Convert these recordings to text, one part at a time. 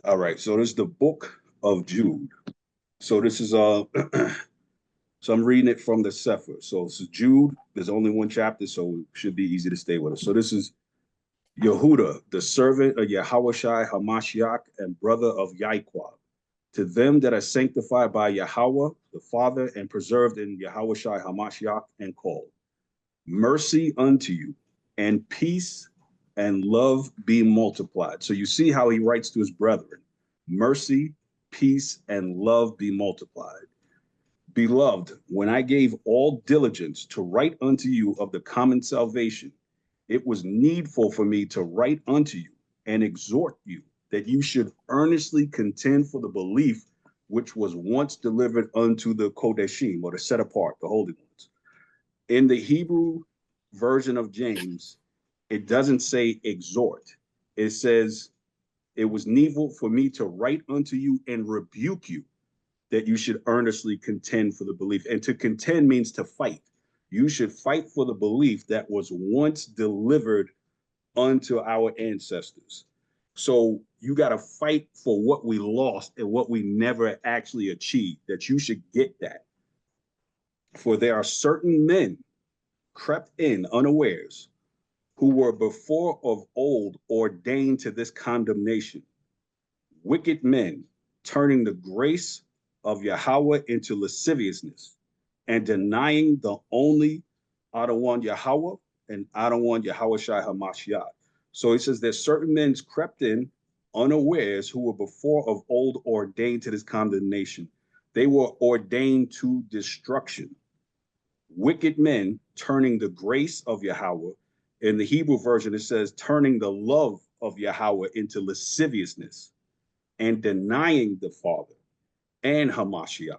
All right, so this is the book of Jude. So this is so I'm reading it from the Sefer. So this is Jude. There's only one chapter, so it should be easy to stay with us. So this is Yehuda, the servant of Yahawashi Hamashiach and brother of Yaquab. To them that are sanctified by Yahweh, the Father, and preserved in Yahawashi Hamashiach and called. Mercy unto you, and peace and love be multiplied. So you see how he writes to his brethren: mercy, peace, and love be multiplied. Beloved, when I gave all diligence to write unto you of the common salvation, it was needful for me to write unto you and exhort you that you should earnestly contend for the belief which was once delivered unto the Kodeshim, or the set apart, the holy ones. In the Hebrew version of James, it doesn't say exhort. It says, it was needful for me to write unto you and rebuke you that you should earnestly contend for the belief. And to contend means to fight. You should fight for the belief that was once delivered unto our ancestors. So you got to fight for what we lost and what we never actually achieved, that you should get that. For there are certain men crept in unawares, who were before of old ordained to this condemnation, wicked men, turning the grace of Yahweh into lasciviousness, and denying the only Adonai Yahweh and Adonai Yahawashi Hamashiach. So he says there's certain men crept in unawares who were before of old ordained to this condemnation. They were ordained to destruction. Wicked men turning the grace of Yahweh. In the Hebrew version, it says turning the love of Yahweh into lasciviousness and denying the Father and Hamashiach.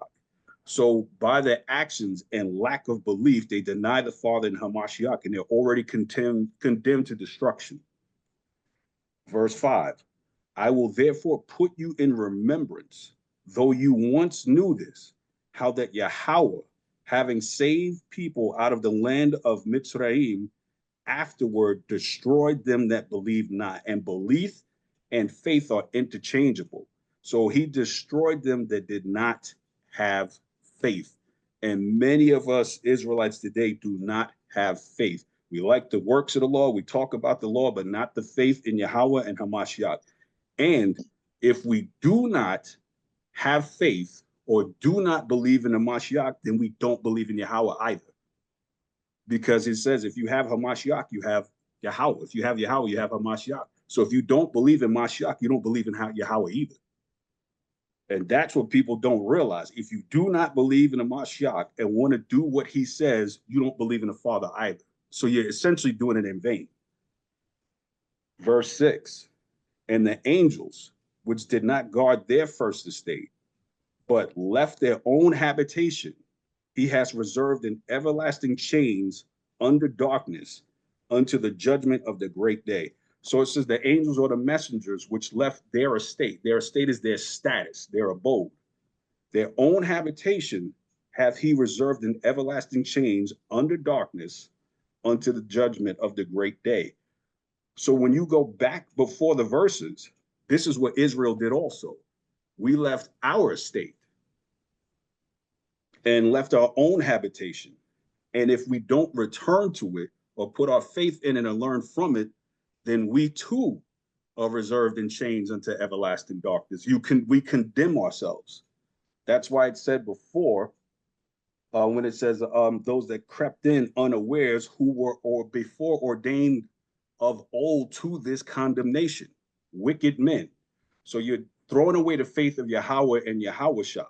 So by their actions and lack of belief, they deny the Father and Hamashiach, and they're already condemned to destruction. Verse 5, I will therefore put you in remembrance, though you once knew this, how that Yahweh, having saved people out of the land of Mitzrayim, afterward destroyed them that believe not. And belief and faith are interchangeable. So he destroyed them that did not have faith. And many of us Israelites today do not have faith. We like the works of the law. We talk about the law, but not the faith in Yahweh and Hamashiach. And if we do not have faith or do not believe in the Mashiach, then we don't believe in Yahweh either. Because it says if you have Hamashiach, you have Yahweh. If you have Yahweh, you have Hamashiach. So if you don't believe in Mashiach, you don't believe in Yahweh either. And that's what people don't realize. If you do not believe in the Mashiach and want to do what he says, you don't believe in the Father either. So you're essentially doing it in vain. Verse 6, and the angels, which did not guard their first estate, but left their own habitation, he has reserved in everlasting chains under darkness unto the judgment of the great day. So it says the angels or the messengers which left their estate. Their estate is their status, their abode. Their own habitation hath he reserved in everlasting chains under darkness unto the judgment of the great day. So when you go back before the verses, this is what Israel did also. We left our estate and left our own habitation. And if we don't return to it or put our faith in it and learn from it, then we too are reserved in chains unto everlasting darkness. We condemn ourselves. That's why it said before, when it says those that crept in unawares, who were or before ordained of old to this condemnation, wicked men. So you're throwing away the faith of Yahweh and Yahawashi.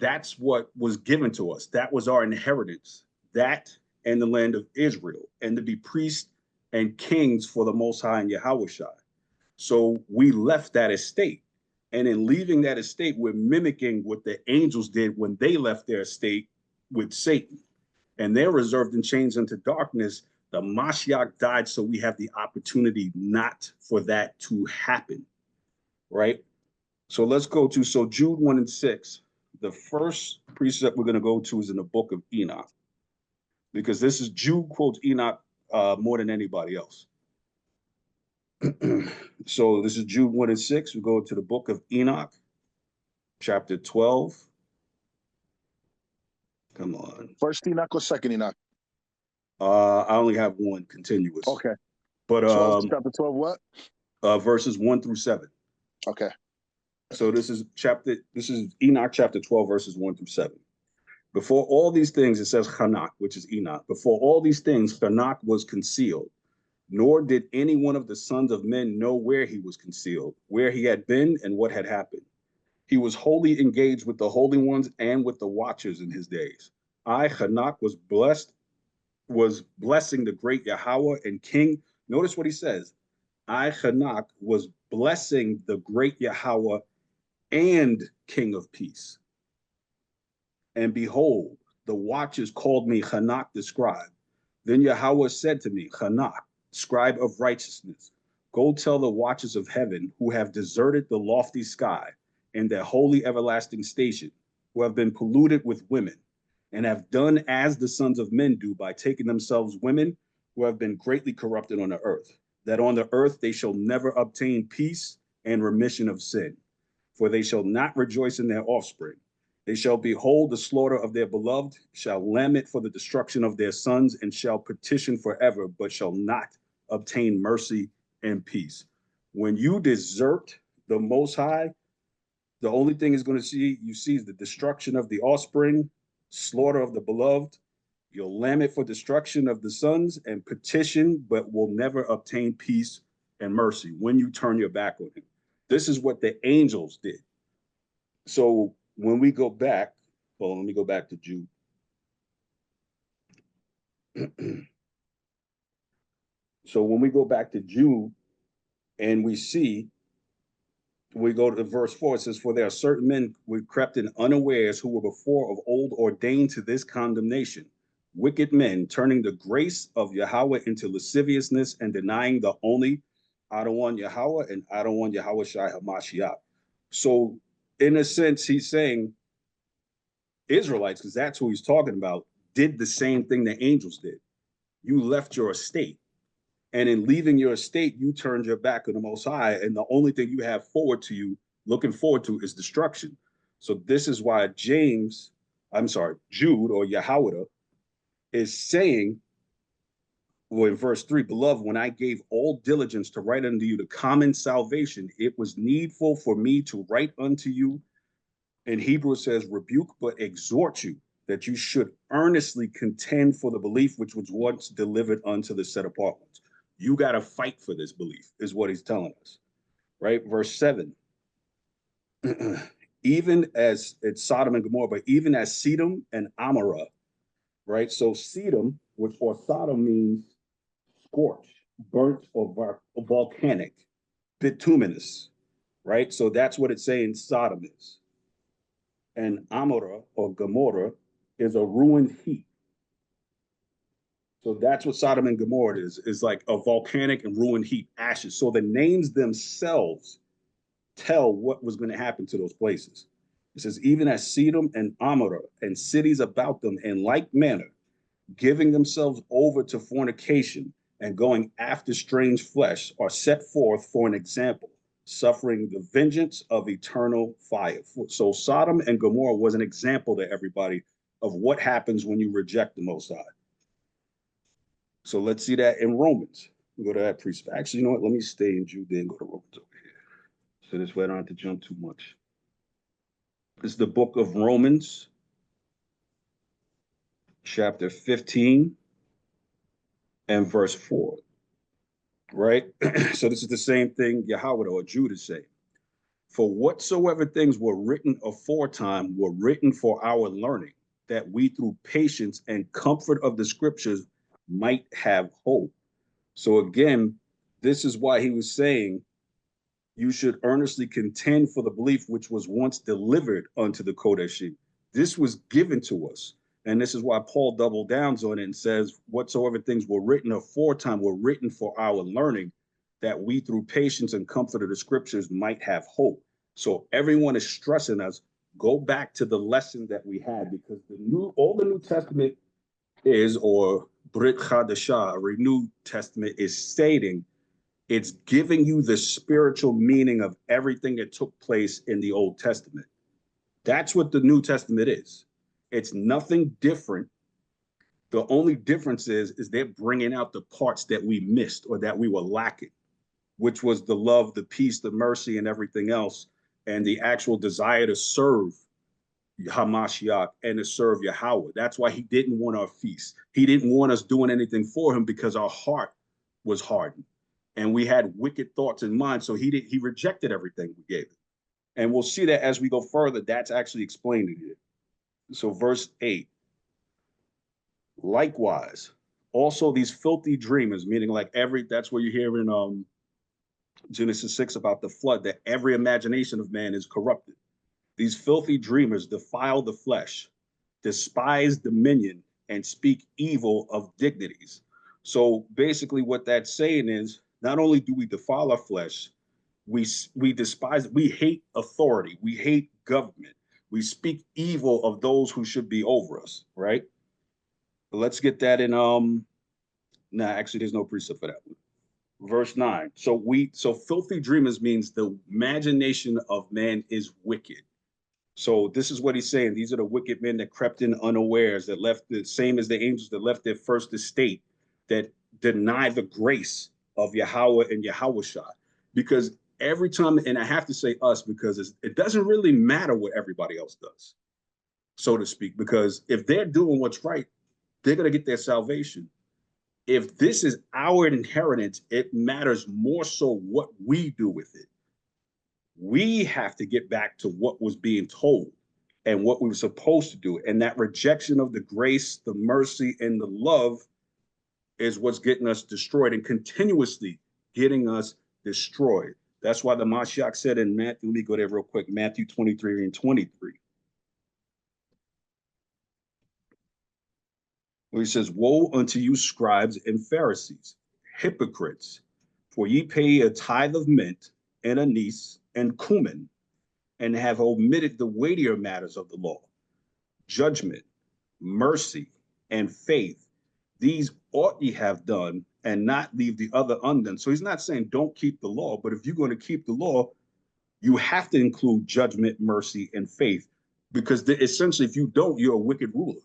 That's what was given to us. That was our inheritance. That and the land of Israel, and to be priests and kings for the Most High and Yahawashi. So we left that estate. And in leaving that estate, we're mimicking what the angels did when they left their estate with Satan. And they're reserved in chains unto darkness. The Mashiach died, so we have the opportunity not for that to happen, right? So let's go to, so Jude 1 and 6. The first precept we're going to go to is in the book of Enoch, because this is Jude quotes Enoch more than anybody else. So this is Jude 1 and 6. We go to the book of Enoch, chapter 12. Come on. First Enoch or second Enoch? I only have one continuous. Okay. But 12, chapter 12, what? Verses 1 through 7. Okay. So this is Enoch chapter 12, verses 1 through 7. Before all these things, it says Hanak, which is Enoch. Before all these things, Hanak was concealed, nor did any one of the sons of men know where he was concealed, where he had been, and what had happened. He was wholly engaged with the holy ones and with the watchers in his days. I, Hanak, was blessing the great Yahweh and King. Notice what he says. I, Hanak, was blessing the great Yahweh and King of peace. And behold, the watchers called me Hanak the scribe. Then Yahweh said to me, Hanak, scribe of righteousness, go tell the watchers of heaven who have deserted the lofty sky and their holy everlasting station, who have been polluted with women, and have done as the sons of men do by taking themselves women who have been greatly corrupted on the earth, that on the earth they shall never obtain peace and remission of sin, for they shall not rejoice in their offspring. They shall behold the slaughter of their beloved, shall lament for the destruction of their sons, and shall petition forever, but shall not obtain mercy and peace. When you desert the Most High, the only thing is going to you see is the destruction of the offspring, slaughter of the beloved. You'll lament for destruction of the sons and petition, but will never obtain peace and mercy when you turn your back on him. This is what the angels did. So when we go back, well, let me go back to Jude. So when we go back to Jude and we go to verse 4, it says, for there are certain men who crept in unawares who were before of old ordained to this condemnation, wicked men turning the grace of Yahweh into lasciviousness and denying the only Adonai Yahweh and Adonai Yahawashi HaMashiach. So in a sense, he's saying Israelites, because that's who he's talking about, did the same thing the angels did. You left your estate. And in leaving your estate, you turned your back on the Most High. And the only thing you have looking forward to is destruction. So this is why Jude or Yahweh is saying, well, in verse 3, beloved, when I gave all diligence to write unto you the common salvation, it was needful for me to write unto you. In Hebrew, it says, rebuke, but exhort you, that you should earnestly contend for the belief which was once delivered unto the set apart ones. You got to fight for this belief, is what he's telling us, right? Verse 7, even as it's Sodom and Gomorrah, but even as Sedom and Amorah, right? So Sedom, or Sodom means scorched, burnt, or volcanic, bituminous, right? So that's what it's saying Sodom is. And Amorah or Gomorrah is a ruined heap. So that's what Sodom and Gomorrah is like a volcanic and ruined heap, ashes. So the names themselves tell what was going to happen to those places. It says, even as Sedom and Amorah and cities about them in like manner, giving themselves over to fornication and going after strange flesh, are set forth for an example, suffering the vengeance of eternal fire. So Sodom and Gomorrah was an example to everybody of what happens when you reject the Most High. So let's see that in Romans. We'll go to that precept. Actually, you know what? Let me stay in Jude and go to Romans over here. So this way I don't have to jump too much. This is the book of Romans, chapter 15 and verse 4. Right? So this is the same thing Yahweh or Jude is saying. For whatsoever things were written aforetime were written for our learning, that we through patience and comfort of the scriptures might have hope. So again, this is why he was saying you should earnestly contend for the belief which was once delivered unto the Kodesh. This was given to us. And this is why Paul double downs on it and says, whatsoever things were written aforetime were written for our learning, that we through patience and comfort of the scriptures might have hope. So everyone is stressing us, go back to the lesson that we had, because all the New Testament is, or Brit Chadashah, a renewed testament, is stating It's giving you the spiritual meaning of everything that took place in the Old Testament. That's what the New Testament is. It's nothing different. The only difference is they're bringing out the parts that we missed or that we were lacking, which was the love, the peace, the mercy, and everything else, and the actual desire to serve Hamashiach and to serve Yahweh. That's why he didn't want our feast. He didn't want us doing anything for him because our heart was hardened and we had wicked thoughts in mind. So he rejected everything we gave him. And we'll see that as we go further, that's actually explained in it. So verse 8, likewise, also these filthy dreamers, meaning like that's where you hear in Genesis 6 about the flood, that every imagination of man is corrupted. These filthy dreamers defile the flesh, despise dominion, and speak evil of dignities. So basically, what that's saying is not only do we defile our flesh, we despise, we hate authority, we hate government, we speak evil of those who should be over us, right? But let's get that in actually there's no precept for that one. Verse 9. So filthy dreamers means the imagination of man is wicked. So this is what he's saying. These are the wicked men that crept in unawares, that left the same as the angels that left their first estate, that deny the grace of Yahweh and Yahawashi. Because every time, and I have to say us, because it doesn't really matter what everybody else does, so to speak, because if they're doing what's right, they're going to get their salvation. If this is our inheritance, it matters more so what we do with it. We have to get back to what was being told and what we were supposed to do. And that rejection of the grace, the mercy, and the love is what's getting us destroyed and continuously getting us destroyed. That's why the Mashiach said in Matthew, let me go there real quick, Matthew 23 and 23. Where he says, woe unto you, scribes and Pharisees, hypocrites, for ye pay a tithe of mint and anise and cumin, and have omitted the weightier matters of the law, judgment, mercy, and faith. These ought ye have done, and not leave the other undone. So he's not saying don't keep the law, but if you're going to keep the law, you have to include judgment, mercy, and faith, because essentially, if you don't, you're a wicked ruler.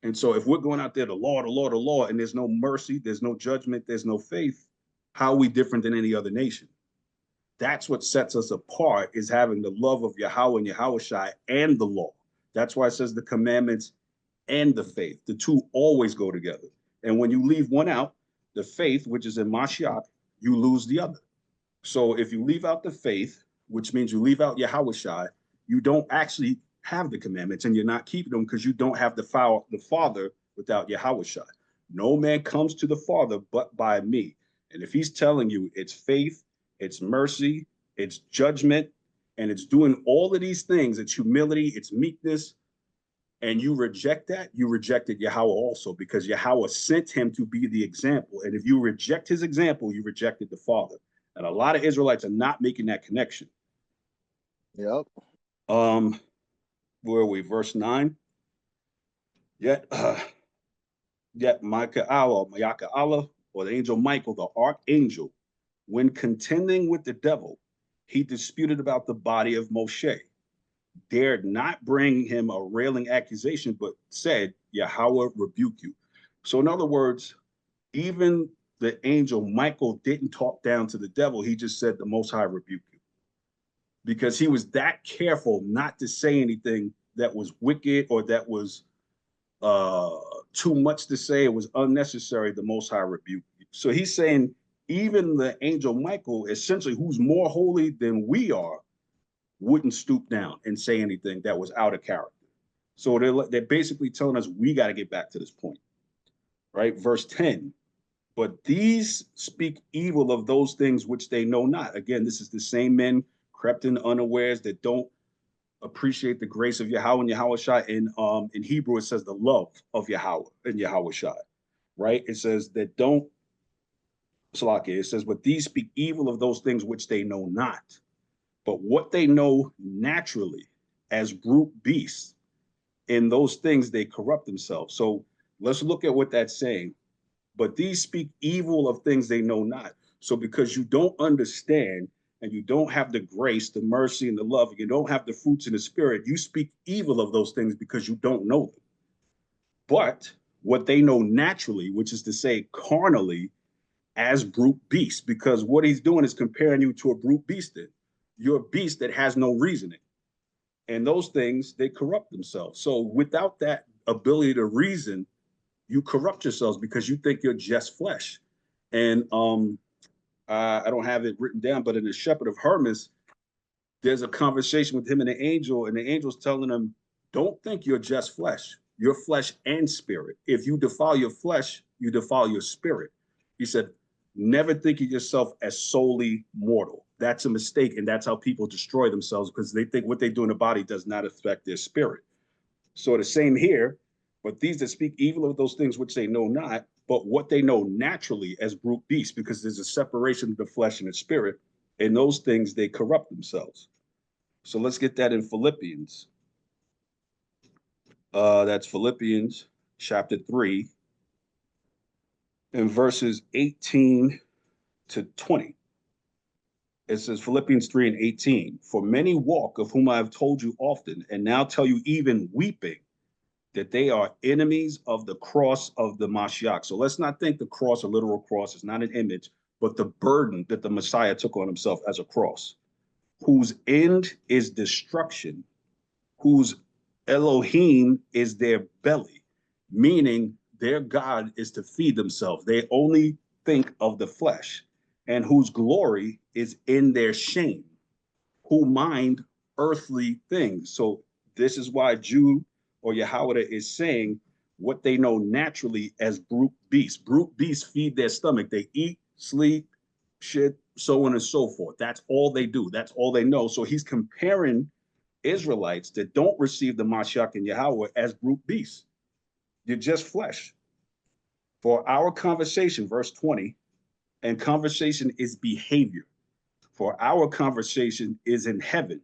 And so if we're going out there, the law, the law, the law, and there's no mercy, there's no judgment, there's no faith, how are we different than any other nation? That's what sets us apart, is having the love of Yahweh and Yahawashi and the law. That's why it says the commandments and the faith. The two always go together. And when you leave one out, the faith, which is in Mashiach, you lose the other. So if you leave out the faith, which means you leave out Yahawashi, you don't actually have the commandments and you're not keeping them because you don't have the Father without Yahawashi. No man comes to the Father but by me. And if he's telling you it's faith, it's mercy, it's judgment, and it's doing all of these things, it's humility, it's meekness, and you reject that, you rejected Yahweh also, because Yahweh sent him to be the example. And if you reject his example, you rejected the Father. And a lot of Israelites are not making that connection. Yep. Where are we? Verse 9. Yet Michael, or the angel Michael, the archangel, when contending with the devil, he disputed about the body of Moshe, dared not bring him a railing accusation, but said, Yahweh rebuke you. So in other words, even the angel Michael didn't talk down to the devil. He just said, the Most High rebuke you. Because he was that careful not to say anything that was wicked or that was too much to say, it was unnecessary, the Most High rebuke you. So he's saying even the angel Michael, essentially, who's more holy than we are, wouldn't stoop down and say anything that was out of character. So they're basically telling us we got to get back to this point, right? Verse 10, but these speak evil of those things which they know not. Again, this is the same men crept in unawares that don't appreciate the grace of Yahweh and Yahawashi. In Hebrew, it says the love of Yahweh and Yahawashi, right? It says that don't, Salakia, it says, but these speak evil of those things which they know not. But what they know naturally as brute beasts, in those things they corrupt themselves. So let's look at what that's saying. But these speak evil of things they know not. So because you don't understand and you don't have the grace, the mercy, and the love, and you don't have the fruits of the spirit, you speak evil of those things because you don't know them. But what they know naturally, which is to say carnally, as brute beasts, because what he's doing is comparing you to a brute beast. You're a beast that has no reasoning. And those things, they corrupt themselves. So without that ability to reason, you corrupt yourselves because you think you're just flesh. And I don't have it written down, but in the Shepherd of Hermas, there's a conversation with him and the angel's telling him, don't think you're just flesh. You're flesh and spirit. If you defile your flesh, you defile your spirit. He said, never think of yourself as solely mortal. That's a mistake, and that's how people destroy themselves because they think what they do in the body does not affect their spirit. So the same here, but these that speak evil of those things which they know not, but what they know naturally as brute beasts, because there's a separation of the flesh and the spirit, and those things they corrupt themselves. So let's get that in Philippians. That's Philippians chapter 3 and verses 18 to 20. It says Philippians 3 and 18, for many walk, of whom I have told you often, and now tell you even weeping, that they are enemies of the cross of the Mashiach. So let's not think the cross, a literal cross, is not an image, but the burden that the Messiah took on himself as a cross, whose end is destruction, whose Elohim is their belly, meaning their God is to feed themselves. They only think of the flesh, and whose glory is in their shame, who mind earthly things. So this is why Jude or Yahawashi is saying what they know naturally as brute beasts. Brute beasts feed their stomach. They eat, sleep, shit, so on and so forth. That's all they do. That's all they know. So he's comparing Israelites that don't receive the Mashiach and Yahweh as brute beasts. You're just flesh. For our conversation, verse 20, and conversation is behavior. For our conversation is in heaven,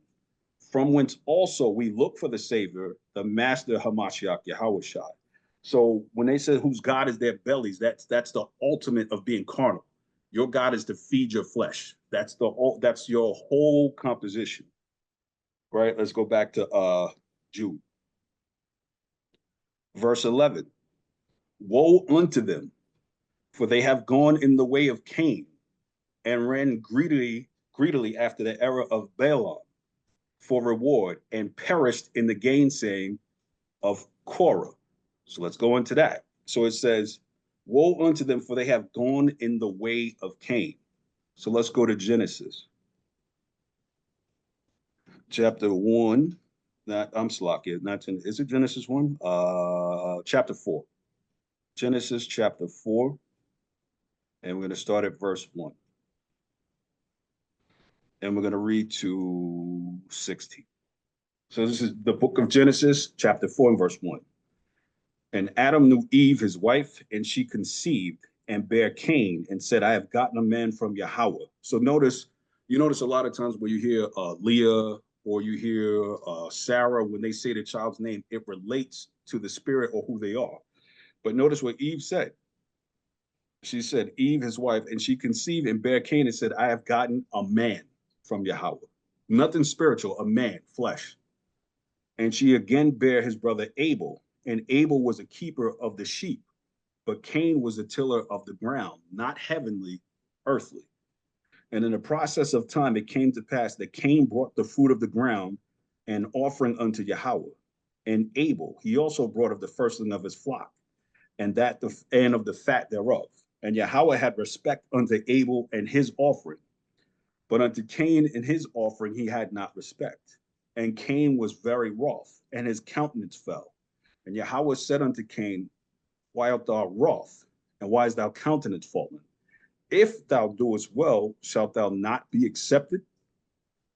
from whence also we look for the Savior, the Master Hamashiach Yahawashi. So when they say whose God is their bellies, that's the ultimate of being carnal. Your God is to feed your flesh. That's your whole composition. Right? Let's go back to Jude. Verse 11. Woe unto them, for they have gone in the way of Cain, and ran greedily after the error of Balaam for reward, and perished in the gainsaying of Korah. So let's go into that. So it says, woe unto them, for they have gone in the way of Cain. So let's go to Genesis. Chapter 1. I'm slacking. Not in, is it Genesis 1? Chapter 4. Genesis chapter 4. And we're going to start at verse 1. And we're going to read to 16. So this is the book of Genesis, chapter 4 and verse 1. And Adam knew Eve, his wife, and she conceived and bare Cain and said, I have gotten a man from Yahweh. So you notice a lot of times when you hear Leah or you hear Sarah, when they say the child's name, it relates to the spirit or who they are. But notice what Eve said. She said, Eve, his wife, and she conceived and bare Cain and said, I have gotten a man from Yahweh. Nothing spiritual, a man, flesh. And she again bare his brother Abel, and Abel was a keeper of the sheep, but Cain was a tiller of the ground, not heavenly, earthly. And in the process of time, it came to pass that Cain brought the fruit of the ground an offering unto Yahweh. And Abel, he also brought of the firstling of his flock, and of the fat thereof. And Yahweh had respect unto Abel and his offering, but unto Cain and his offering he had not respect. And Cain was very wroth, and his countenance fell. And Yahweh said unto Cain, why art thou wroth, and why is thou countenance fallen? If thou doest well, shalt thou not be accepted?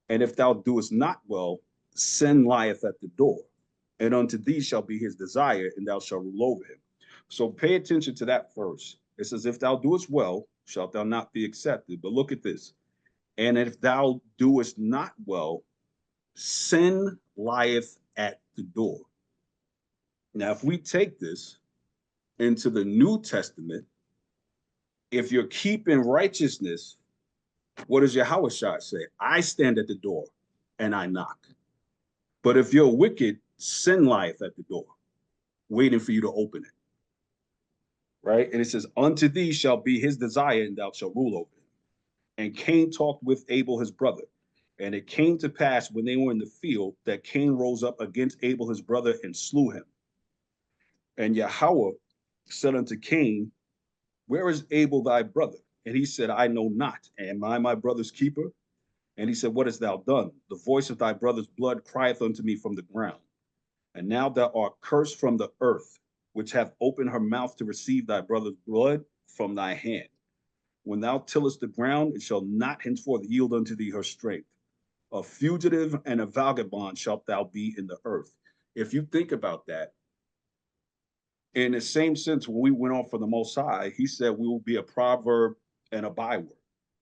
And if thou doest not well, sin lieth at the door, and unto thee shall be his desire, and thou shalt rule over him. So pay attention to that verse. It says, if thou doest well, shalt thou not be accepted. But look at this. And if thou doest not well, sin lieth at the door. Now, if we take this into the New Testament, If you're keeping righteousness, what does Yahawashi say? I stand at the door and I knock. But if you're wicked, sin lieth at the door, waiting for you to open it. Right? And it says, unto thee shall be his desire, and thou shalt rule over him. And Cain talked with Abel his brother. And it came to pass when they were in the field that Cain rose up against Abel his brother and slew him. And Yahweh said unto Cain, where is Abel thy brother? And he said, I know not. Am I my brother's keeper? And he said, what hast thou done? The voice of thy brother's blood crieth unto me from the ground. And now thou art cursed from the earth, which hath opened her mouth to receive thy brother's blood from thy hand. When thou tillest the ground, it shall not henceforth yield unto thee her strength. A fugitive and a vagabond shalt thou be in the earth. If you think about that, in the same sense, when we went off for the Most High, he said we will be a proverb and a byword,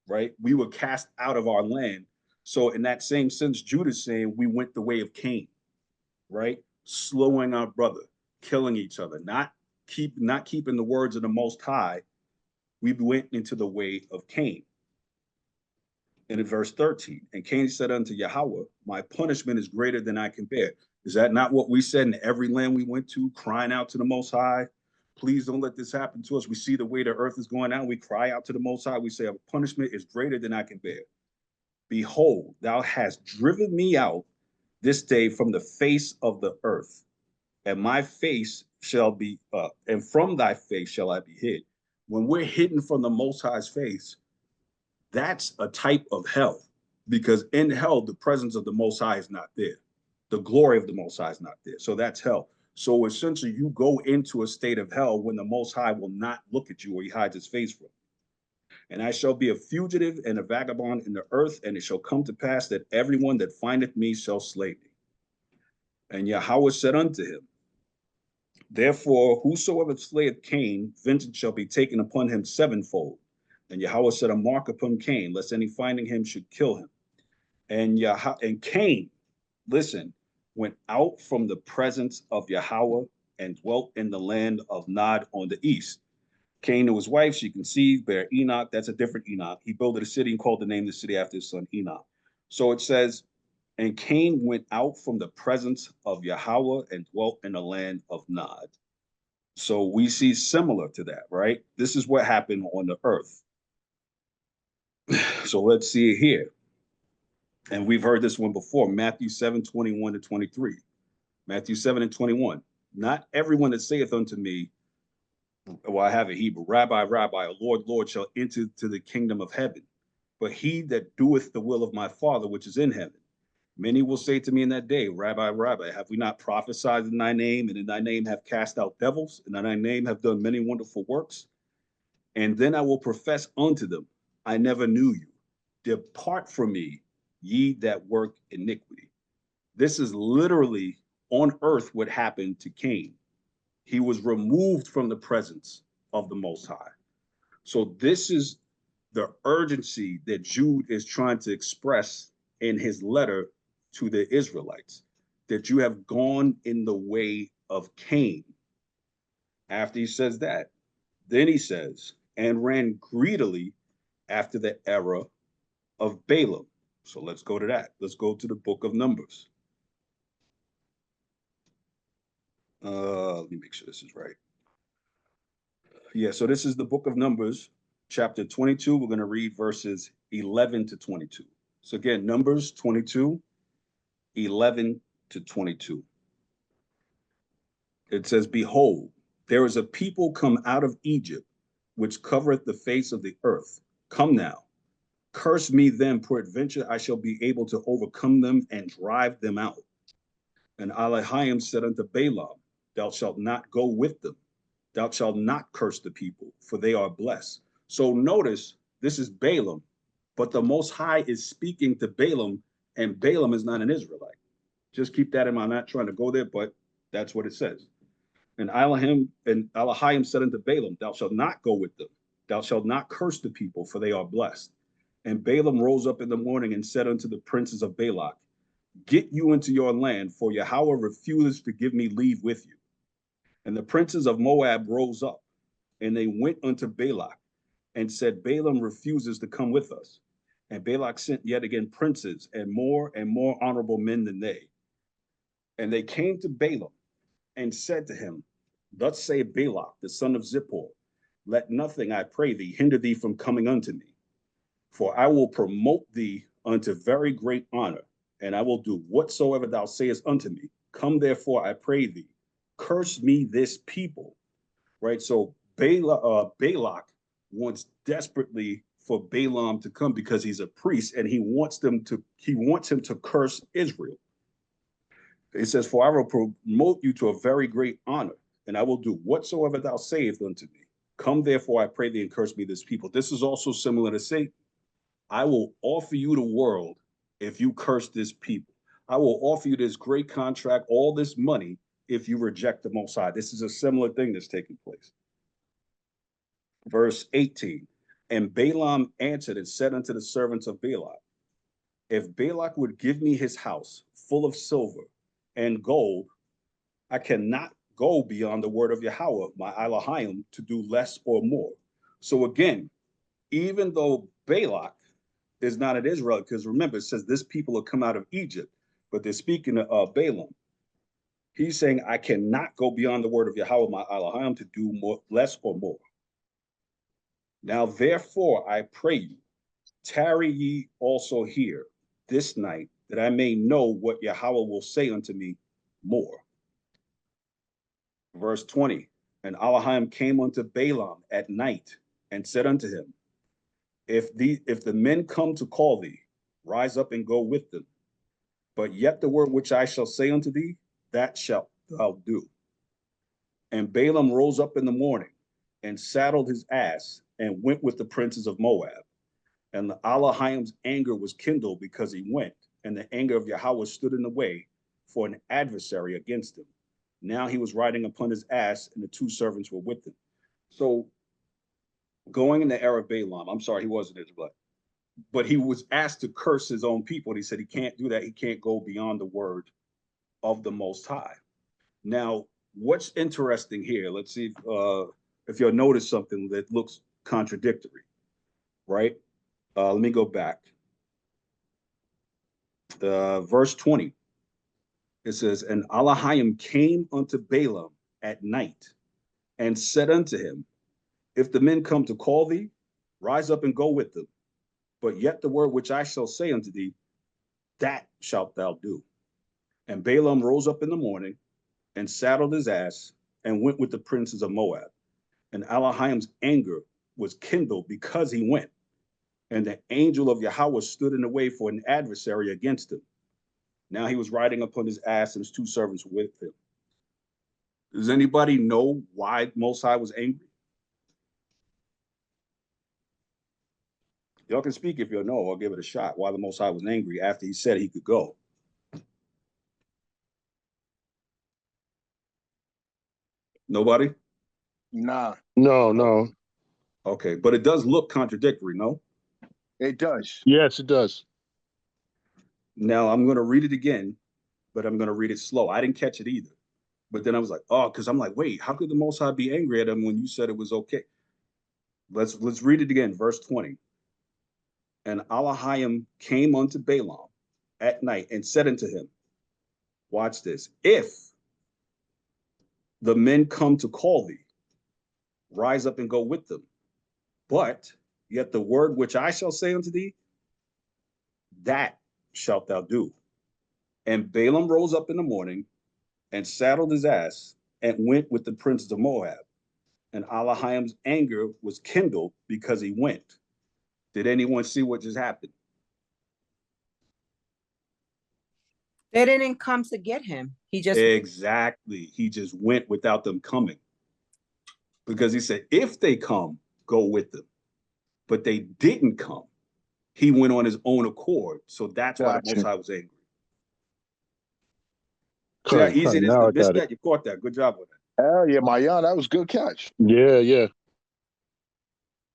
right? We were cast out of our land. So in that same sense, Jude is saying we went the way of Cain, right? Slowing our brother, killing each other, not keeping the words of the Most High. We went into the way of Cain. And in verse 13, and Cain said unto Yahweh, my punishment is greater than I can bear. Is that not what we said in every land we went to, crying out to the Most High? Please don't let this happen to us. We see the way the earth is going out. We cry out to the Most High. We say, our punishment is greater than I can bear. Behold, thou hast driven me out this day from the face of the earth, and my face shall be and from thy face shall I be hid. When we're hidden from the Most High's face, that's a type of hell, because in hell, the presence of the Most High is not there. The glory of the Most High is not there. So that's hell. So essentially, you go into a state of hell when the Most High will not look at you or he hides his face from you. And I shall be a fugitive and a vagabond in the earth, and it shall come to pass that everyone that findeth me shall slay me. And Yahweh said unto him, therefore, whosoever slayeth Cain, vengeance shall be taken upon him sevenfold. And Yahweh set a mark upon Cain, lest any finding him should kill him. And Cain, listen, went out from the presence of Yahweh and dwelt in the land of Nod on the east. Cain knew his wife, she conceived, bare Enoch. That's a different Enoch. He built a city and called the name of the city after his son Enoch. So it says, and Cain went out from the presence of Yahweh and dwelt in the land of Nod. So we see similar to that, right? This is what happened on the earth. So let's see it here. And we've heard this one before, Matthew 7:21 to 23. Matthew 7 and 21. Not everyone that saith unto me, well, I have a Hebrew, Rabbi, Rabbi, or Lord, Lord, shall enter to the kingdom of heaven, but he that doeth the will of my Father which is in heaven. Many will say to me in that day, Rabbi, Rabbi, have we not prophesied in thy name, and in thy name have cast out devils, and in thy name have done many wonderful works? And then I will profess unto them, I never knew you. Depart from me, ye that work iniquity. This is literally on earth what happened to Cain. He was removed from the presence of the Most High. So this is the urgency that Jude is trying to express in his letter to the Israelites, that you have gone in the way of Cain. After he says that, then he says, and ran greedily after the error of Balaam. So let's go to that. Let's go to the book of Numbers. Let me make sure this is right. Yeah, so this is the book of Numbers, chapter 22. We're going to read verses 11 to 22. So again, Numbers 22, 11 to 22. It says, behold, there is a people come out of Egypt, which covereth the face of the earth. Come now, curse me them, peradventure I shall be able to overcome them and drive them out. And Elohim said unto Balaam, thou shalt not go with them. Thou shalt not curse the people, for they are blessed. So notice, this is Balaam, but the Most High is speaking to Balaam, and Balaam is not an Israelite. Just keep that in mind. I'm not trying to go there, but that's what it says. And Elohim said unto Balaam, thou shalt not go with them. Thou shalt not curse the people, for they are blessed. And Balaam rose up in the morning and said unto the princes of Balak, get you into your land, for Yahweh refuses to give me leave with you. And the princes of Moab rose up, and they went unto Balak, and said, Balaam refuses to come with us. And Balak sent yet again princes and more honorable men than they. And they came to Balaam and said to him, thus saith Balak, the son of Zippor, let nothing, I pray thee, hinder thee from coming unto me. For I will promote thee unto very great honor, and I will do whatsoever thou sayest unto me. Come therefore, I pray thee, curse me this people. Right? So Balak wants desperately for Balaam to come because he's a priest and he wants him to curse Israel. It says, for I will promote you to a very great honor, and I will do whatsoever thou sayest unto me. Come therefore, I pray thee, and curse me this people. This is also similar to Satan. I will offer you the world if you curse this people. I will offer you this great contract, all this money, if you reject the Most High. This is a similar thing that's taking place. Verse 18, and Balaam answered and said unto the servants of Balak, if Balak would give me his house full of silver and gold, I cannot go beyond the word of Yahweh, my Elohim, to do less or more. So again, even though Balak is not an Israelite, because remember, it says this people will come out of Egypt, but they're speaking of Balaam. He's saying, I cannot go beyond the word of Yahweh, my Elohim, to do more, less or more. Now, therefore, I pray you, tarry ye also here this night, that I may know what Yahweh will say unto me more. Verse 20, and Elohim came unto Balaam at night and said unto him, if the men come to call thee, rise up and go with them. But yet the word which I shall say unto thee, that shalt thou do. And Balaam rose up in the morning and saddled his ass and went with the princes of Moab. And the Elohim's anger was kindled because he went, and the anger of Yahweh stood in the way for an adversary against him. Now he was riding upon his ass, and the two servants were with him. So going in the era of Balaam, I'm sorry, he wasn't Israelite, but he was asked to curse his own people. And he said he can't do that. He can't go beyond the word of the Most High. Now, what's interesting here, let's see if you'll notice something that looks contradictory, right? Let me go back. Verse 20, it says, and Elohim came unto Balaam at night and said unto him, if the men come to call thee, rise up and go with them. But yet the word which I shall say unto thee, that shalt thou do. And Balaam rose up in the morning and saddled his ass and went with the princes of Moab. And Elohim's anger was kindled because he went. And the angel of Yahweh stood in the way for an adversary against him. Now he was riding upon his ass, and his two servants were with him. Does anybody know why Most High was angry? Y'all can speak if you know. I'll give it a shot. Why the Most High was angry after he said he could go. Nobody? Nah, No. Okay, but it does look contradictory, no? it does. Yes, it does. Now I'm going to read it again, but I'm going to read it slow. I didn't catch it either. But then I was like, oh, because I'm like, wait, how could the Most High be angry at him when you said it was okay? Let's read it again, verse 20. And Elohim came unto Balaam at night and said unto him, watch this, if the men come to call thee, rise up and go with them. But yet the word which I shall say unto thee, that shalt thou do. And Balaam rose up in the morning and saddled his ass and went with the princes of Moab. And Elohim's anger was kindled because he went. Did anyone see what just happened? They didn't come to get him. He just Exactly. He just went without them coming. Because he said, if they come, go with them. But they didn't come. He went on his own accord. So that's why the Most High was angry. See how easy it is to miss that? You caught that. Good job with that. Hell yeah, Mayan, that was a good catch. Yeah.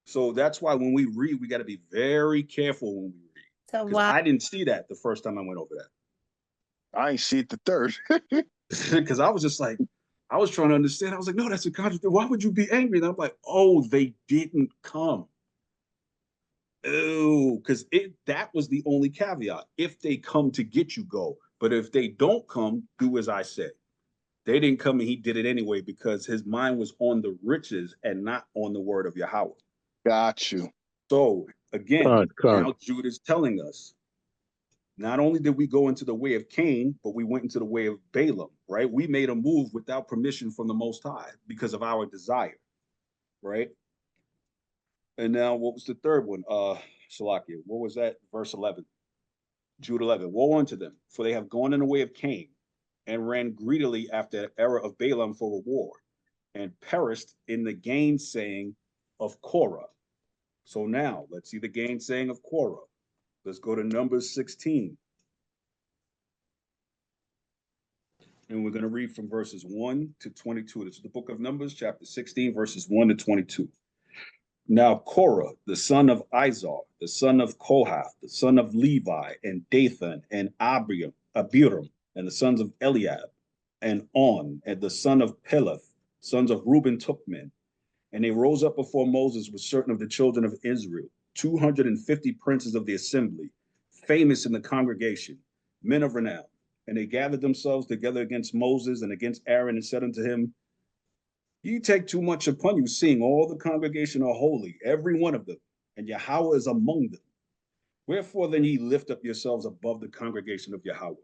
So that's why when we read, we got to be very careful when we read. so Because why I didn't see that the first time I went over that. I ain't see it the third. Because I was just like, I was trying to understand. I was like, no, that's a contradiction. Why would you be angry? And I'm like, oh, they didn't come. Oh, because that was the only caveat. If they come to get you, go. But if they don't come, do as I said. They didn't come and he did it anyway because his mind was on the riches and not on the word of Yahweh. Got you. So again, Con. now Jude is telling us, not only did we go into the way of Cain, but we went into the way of Balaam, right? We made a move without permission from the Most High because of our desire, right? And now what was the third one? Shalakia, what was that? Verse 11, Jude 11. Woe unto them, for they have gone in the way of Cain and ran greedily after the error of Balaam for reward and perished in the gainsaying of Korah. So now let's see the gainsaying of Korah. Let's go to Numbers 16. And we're going to read from verses 1 to 22. This is the book of Numbers, chapter 16, verses 1 to 22. Now Korah, the son of Izar, the son of Kohath, the son of Levi, and Dathan, and Abiram, and the sons of Eliab, and On, and the son of Peleth, sons of Reuben, took men. And they rose up before Moses with certain of the children of Israel, 250 princes of the assembly, famous in the congregation, men of renown. And they gathered themselves together against Moses and against Aaron and said unto him, Ye take too much upon you, seeing all the congregation are holy, every one of them, and Yahweh is among them. Wherefore then ye lift up yourselves above the congregation of Yahweh.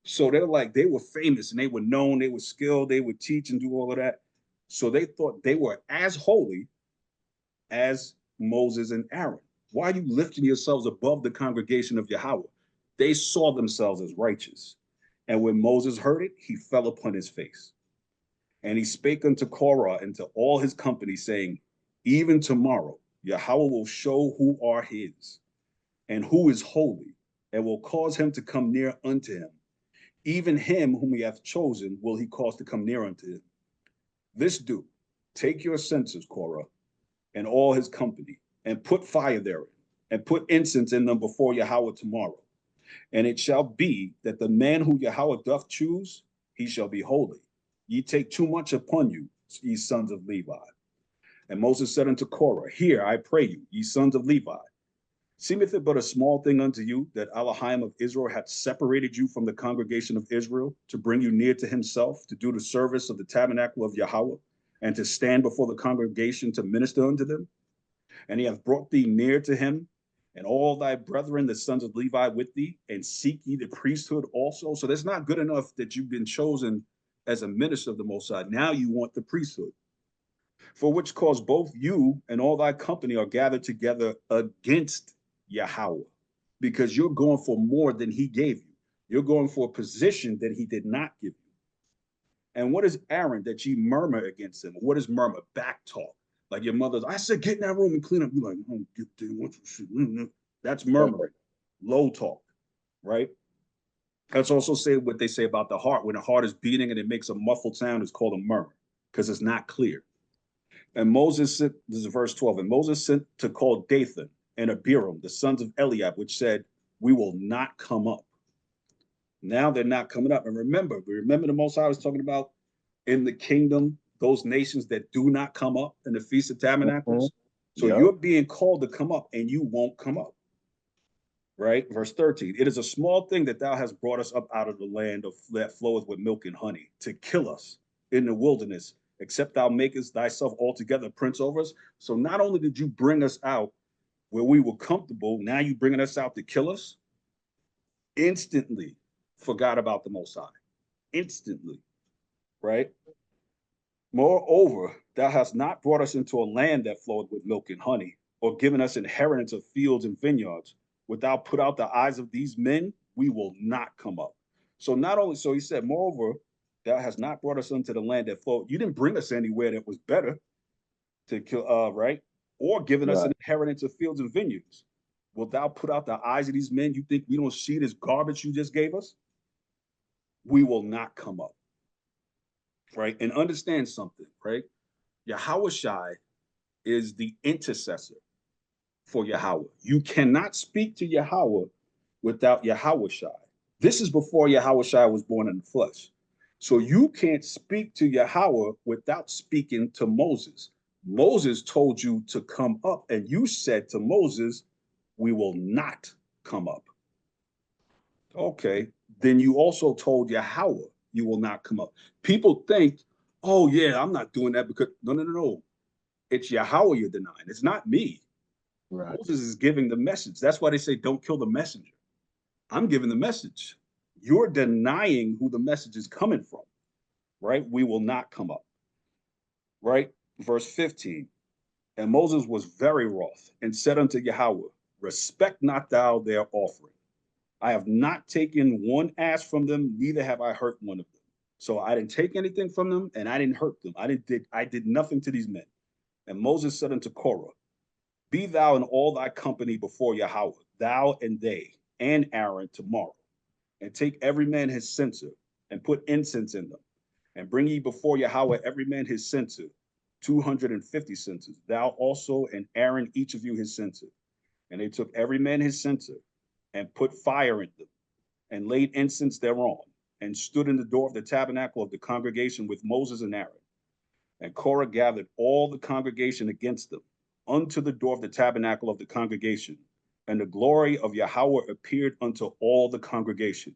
So they're like, they were famous and they were known, they were skilled, they would teach and do all of that. So they thought they were as holy as Moses and Aaron. Why are you lifting yourselves above the congregation of Yahweh? They saw themselves as righteous. And when Moses heard it, he fell upon his face. And he spake unto Korah and to all his company, saying, Even tomorrow Yahweh will show who are his, and who is holy, and will cause him to come near unto him. Even him whom he hath chosen will he cause to come near unto him. This do, take your censers, Korah, and all his company, and put fire therein, and put incense in them before Yahweh tomorrow. And it shall be that the man who Yahweh doth choose, he shall be holy. Ye take too much upon you, ye sons of Levi. And Moses said unto Korah, Hear, I pray you, ye sons of Levi. Seemeth it but a small thing unto you that Elohim of Israel hath separated you from the congregation of Israel to bring you near to himself, to do the service of the tabernacle of Yahweh, and to stand before the congregation to minister unto them? And he hath brought thee near to him, and all thy brethren, the sons of Levi, with thee, and seek ye the priesthood also. So that's not good enough that you've been chosen as a minister of the Most High. Now you want the priesthood, for which cause both you and all thy company are gathered together against Yahweh, because you're going for more than he gave you. You're going for a position that he did not give you. And what is Aaron that ye murmur against him? What is murmur? Back talk. Like your mother's, I said, get in that room and clean up. You're like, I don't get there. What you should. That's murmuring, low talk, right? That's also say what they say about the heart. When the heart is beating and it makes a muffled sound, it's called a murmur because it's not clear. And Moses sent, this is verse 12, and Moses sent to call Dathan and Abiram, the sons of Eliab, which said, we will not come up. Now they're not coming up. And remember the Most High was talking about in the kingdom, those nations that do not come up in the Feast of Tabernacles. So you're being called to come up and you won't come up. Right? Verse 13, it is a small thing that thou hast brought us up out of the land that floweth with milk and honey, to kill us in the wilderness, except thou makest thyself altogether prince over us. So not only did you bring us out where we were comfortable, now you bringing us out to kill us. Instantly forgot about the Most High. Instantly, right? Moreover, thou hast not brought us into a land that floweth with milk and honey, or given us inheritance of fields and vineyards. Without put out the eyes of these men, we will not come up. So not only, so he said, moreover, thou hast not brought us into the land that flowed. You didn't bring us anywhere that was better to kill, right? Or given us an inheritance of fields and vineyards. Will thou put out the eyes of these men? You think we don't see this garbage you just gave us? We will not come up. Right? And understand something, right? Yahawashi is the intercessor for Yahweh. You cannot speak to Yahweh without Yahawashi. This is before Yahawashi was born in the flesh. So you can't speak to Yahweh without speaking to Moses. Moses told you to come up, and you said to Moses, we will not come up. Okay, then you also told Yahweh, you will not come up. People think, oh yeah, I'm not doing that because, no. It's Yahweh you're denying. It's not me. Right. Moses is giving the message. That's why they say, don't kill the messenger. I'm giving the message. You're denying who the message is coming from, right? We will not come up, right? Verse 15. And Moses was very wroth and said unto Yahweh, respect not thou their offering. I have not taken one ass from them, neither have I hurt one of them. So I didn't take anything from them, and I didn't hurt them. I did nothing to these men. And Moses said unto Korah, be thou in all thy company before Yahweh, thou and they, and Aaron tomorrow, and take every man his censer, and put incense in them, and bring ye before Yahweh every man his censer, 250 censers, thou also and Aaron each of you his censer. And they took every man his censer, and put fire in them, and laid incense thereon, and stood in the door of the tabernacle of the congregation with Moses and Aaron. And Korah gathered all the congregation against them, unto the door of the tabernacle of the congregation. And the glory of Yahweh appeared unto all the congregation.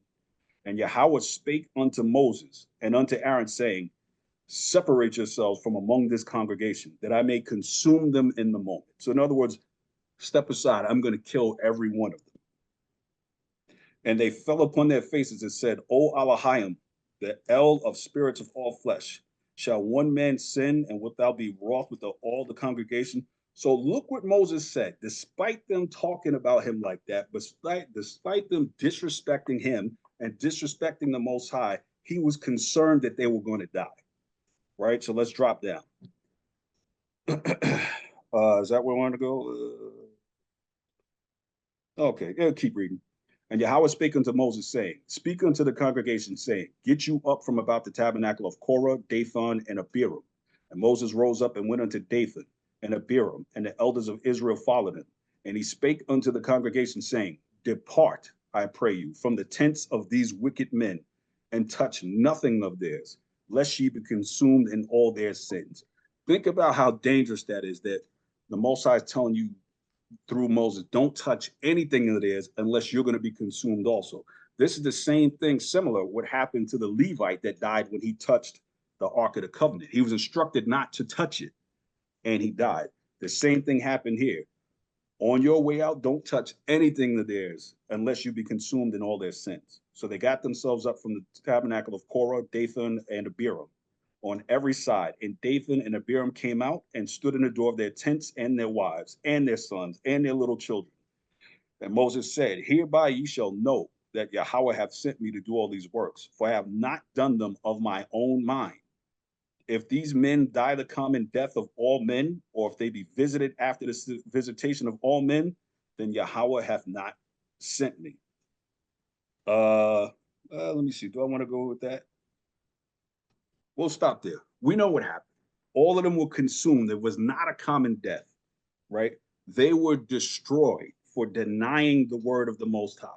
And Yahweh spake unto Moses and unto Aaron, saying, separate yourselves from among this congregation, that I may consume them in the moment. So in other words, step aside, I'm going to kill every one of them. And they fell upon their faces and said, O Elohim, the El of spirits of all flesh, shall one man sin, and wilt thou be wroth with all the congregation? So look what Moses said, despite them talking about him like that, despite them disrespecting him and disrespecting the Most High, he was concerned that they were going to die. Right? So let's drop down. Is that where I want to go? Okay, keep reading. And Yahweh spake unto Moses, saying, speak unto the congregation, saying, get you up from about the tabernacle of Korah, Dathan, and Abiram. And Moses rose up and went unto Dathan and Abiram, and the elders of Israel followed him. And he spake unto the congregation, saying, depart, I pray you, from the tents of these wicked men, and touch nothing of theirs, lest ye be consumed in all their sins. Think about how dangerous that is, that the Most High is telling you through Moses, don't touch anything of theirs unless you're going to be consumed also. This is the same thing, similar, what happened to the Levite that died when he touched the Ark of the Covenant. He was instructed not to touch it, and he died. The same thing happened here. On your way out, don't touch anything of theirs unless you be consumed in all their sins. So they got themselves up from the tabernacle of Korah, Dathan, and Abiram on every side. And Dathan and Abiram came out and stood in the door of their tents, and their wives, and their sons, and their little children. And Moses said, hereby ye shall know that Yahweh hath sent me to do all these works, for I have not done them of my own mind. If these men die the common death of all men, or if they be visited after the visitation of all men, then Yahweh hath not sent me. Let me see. Do I want to go with that? We'll stop there. We know what happened. All of them were consumed. It was not a common death, right? They were destroyed for denying the word of the Most High,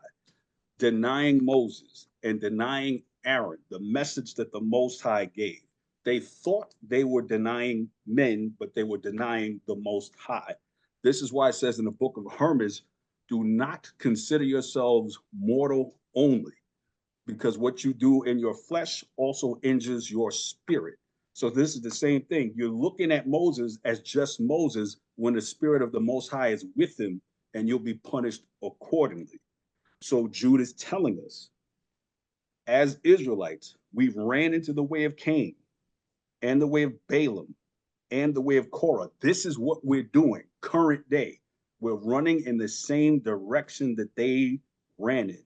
denying Moses, and denying Aaron, the message that the Most High gave. They thought they were denying men, but they were denying the Most High. This is why it says in the book of Hermas, do not consider yourselves mortal only, because what you do in your flesh also injures your spirit. So this is the same thing. You're looking at Moses as just Moses when the spirit of the Most High is with him, and you'll be punished accordingly. So Jude is telling us, as Israelites, we've ran into the way of Cain and the way of Balaam and the way of Korah. This is what we're doing current day. We're running in the same direction that they ran in.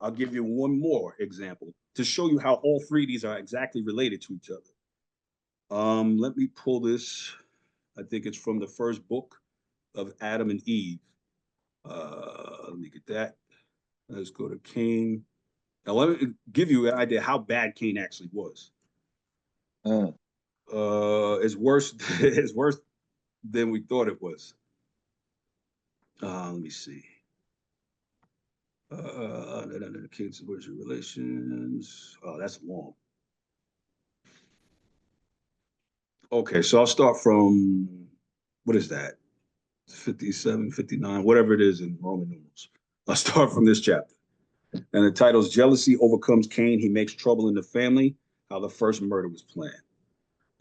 I'll give you one more example to show you how all three of these are exactly related to each other. Let me pull this. I think it's from the first book of Adam and Eve. Let me get that. Let's go to Cain. Now, let me give you an idea how bad Cain actually was. It's worse. It's worse than we thought it was. Let me see. Cain's worship relations. Oh, that's long. Okay, so I'll start from, what is that? 57, 59, whatever it is in Roman numerals. I'll start from this chapter. And the title is Jealousy Overcomes Cain. He makes trouble in the family, how the first murder was planned.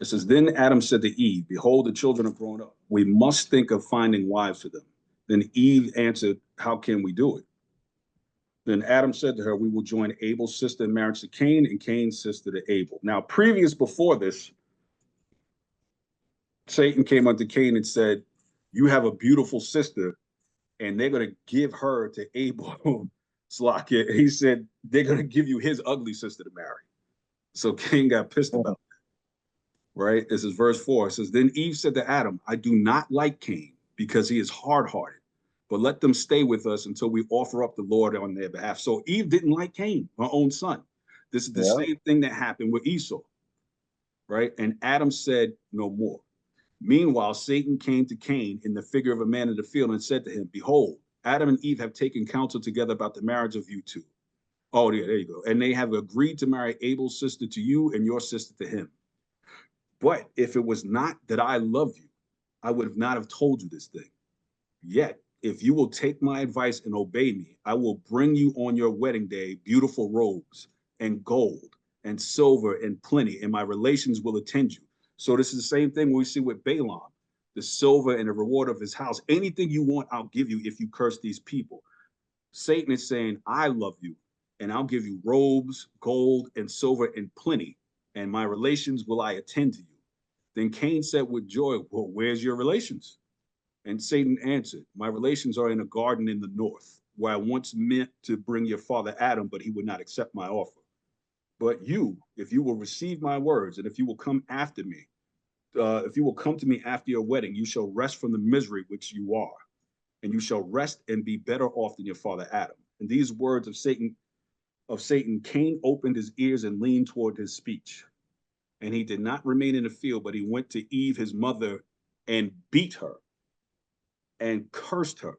It says, Then Adam said to Eve, Behold, the children are grown up. We must think of finding wives for them. Then Eve answered, How can we do it? Then Adam said to her, We will join Abel's sister in marriage to Cain and Cain's sister to Abel. Now, before this, Satan came unto Cain and said, You have a beautiful sister, and they're going to give her to Abel. Slakia. He said, They're going to give you his ugly sister to marry. So Cain got pissed about that. Right? This is verse 4. It says, Then Eve said to Adam, I do not like Cain because he is hard-hearted, but let them stay with us until we offer up the Lord on their behalf. So Eve didn't like Cain, her own son. This is the same thing that happened with Esau. Right? And Adam said no more. Meanwhile, Satan came to Cain in the figure of a man in the field and said to him, Behold, Adam and Eve have taken counsel together about the marriage of you two. Oh, yeah, there you go. And they have agreed to marry Abel's sister to you and your sister to him. But if it was not that I love you, I would not have told you this thing. Yet, if you will take my advice and obey me, I will bring you on your wedding day beautiful robes and gold and silver and plenty, and my relations will attend you. So this is the same thing we see with Balaam, the silver and the reward of his house. Anything you want, I'll give you if you curse these people. Satan is saying, I love you, and I'll give you robes, gold, and silver and plenty, and my relations will I attend to you. Then Cain said with joy, Well, where's your relations? And Satan answered, My relations are in a garden in the north, where I once meant to bring your father Adam, but he would not accept my offer. But you, if you will receive my words, and if you will come after me, if you will come to me after your wedding, you shall rest from the misery which you are, and you shall rest and be better off than your father Adam. And these words of Satan, Cain opened his ears and leaned toward his speech. And he did not remain in the field, but he went to Eve, his mother, and beat her and cursed her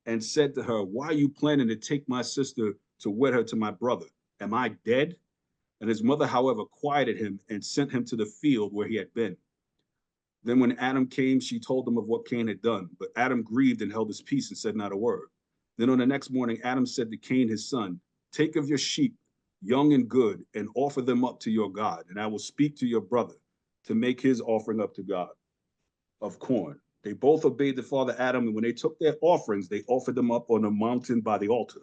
and said to her, Why are you planning to take my sister to wed her to my brother? Am I dead? And his mother, however, quieted him and sent him to the field where he had been. Then when Adam came, she told him of what Cain had done. But Adam grieved and held his peace and said not a word. Then on the next morning, Adam said to Cain, his son, Take of your sheep, young and good, and offer them up to your God. And I will speak to your brother to make his offering up to God of corn. They both obeyed the father Adam, and when they took their offerings, they offered them up on a mountain by the altar.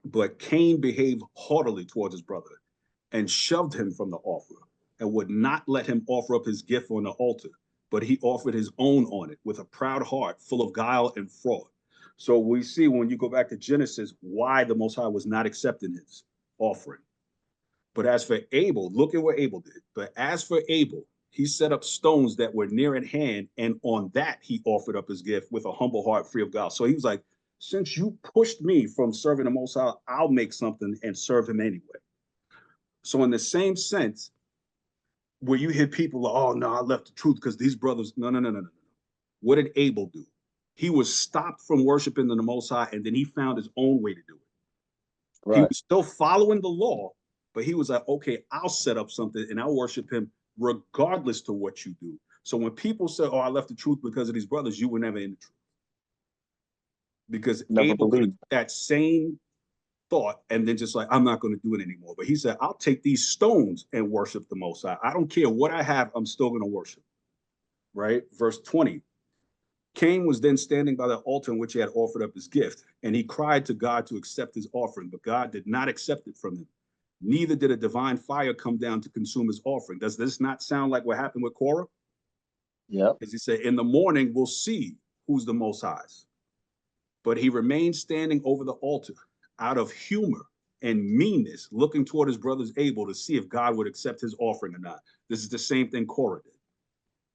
But Cain behaved haughtily towards his brother and shoved him from the offer and would not let him offer up his gift on the altar, but he offered his own on it with a proud heart, full of guile and fraud. So we see when you go back to Genesis, why the Most High was not accepting his offering. But as for Abel, look at what Abel did. But as for Abel, he set up stones that were near at hand, and on that he offered up his gift with a humble heart, free of guile. So he was like, since you pushed me from serving the Most High, I'll make something and serve him anyway. So in the same sense, where you hear people, oh no, I left the truth because these brothers, no. What did Abel do? He was stopped from worshiping the Most High, and then he found his own way to do it. He was still following the law, but he was like, okay, I'll set up something and I'll worship him regardless to what you do. So when people say, oh, I left the truth because of these brothers, you were never in the truth. Because Abel could that same thought and then just like, I'm not going to do it anymore. But he said, I'll take these stones and worship the Most High. I don't care what I have, I'm still going to worship. Right? Verse 20. Cain was then standing by the altar in which he had offered up his gift, and he cried to God to accept his offering, but God did not accept it from him. Neither did a divine fire come down to consume his offering. Does this not sound like what happened with Korah? Yeah. Because he said, in the morning, we'll see who's the Most High's. But he remained standing over the altar out of humor and meanness, looking toward his brother's Abel to see if God would accept his offering or not. This is the same thing Korah did,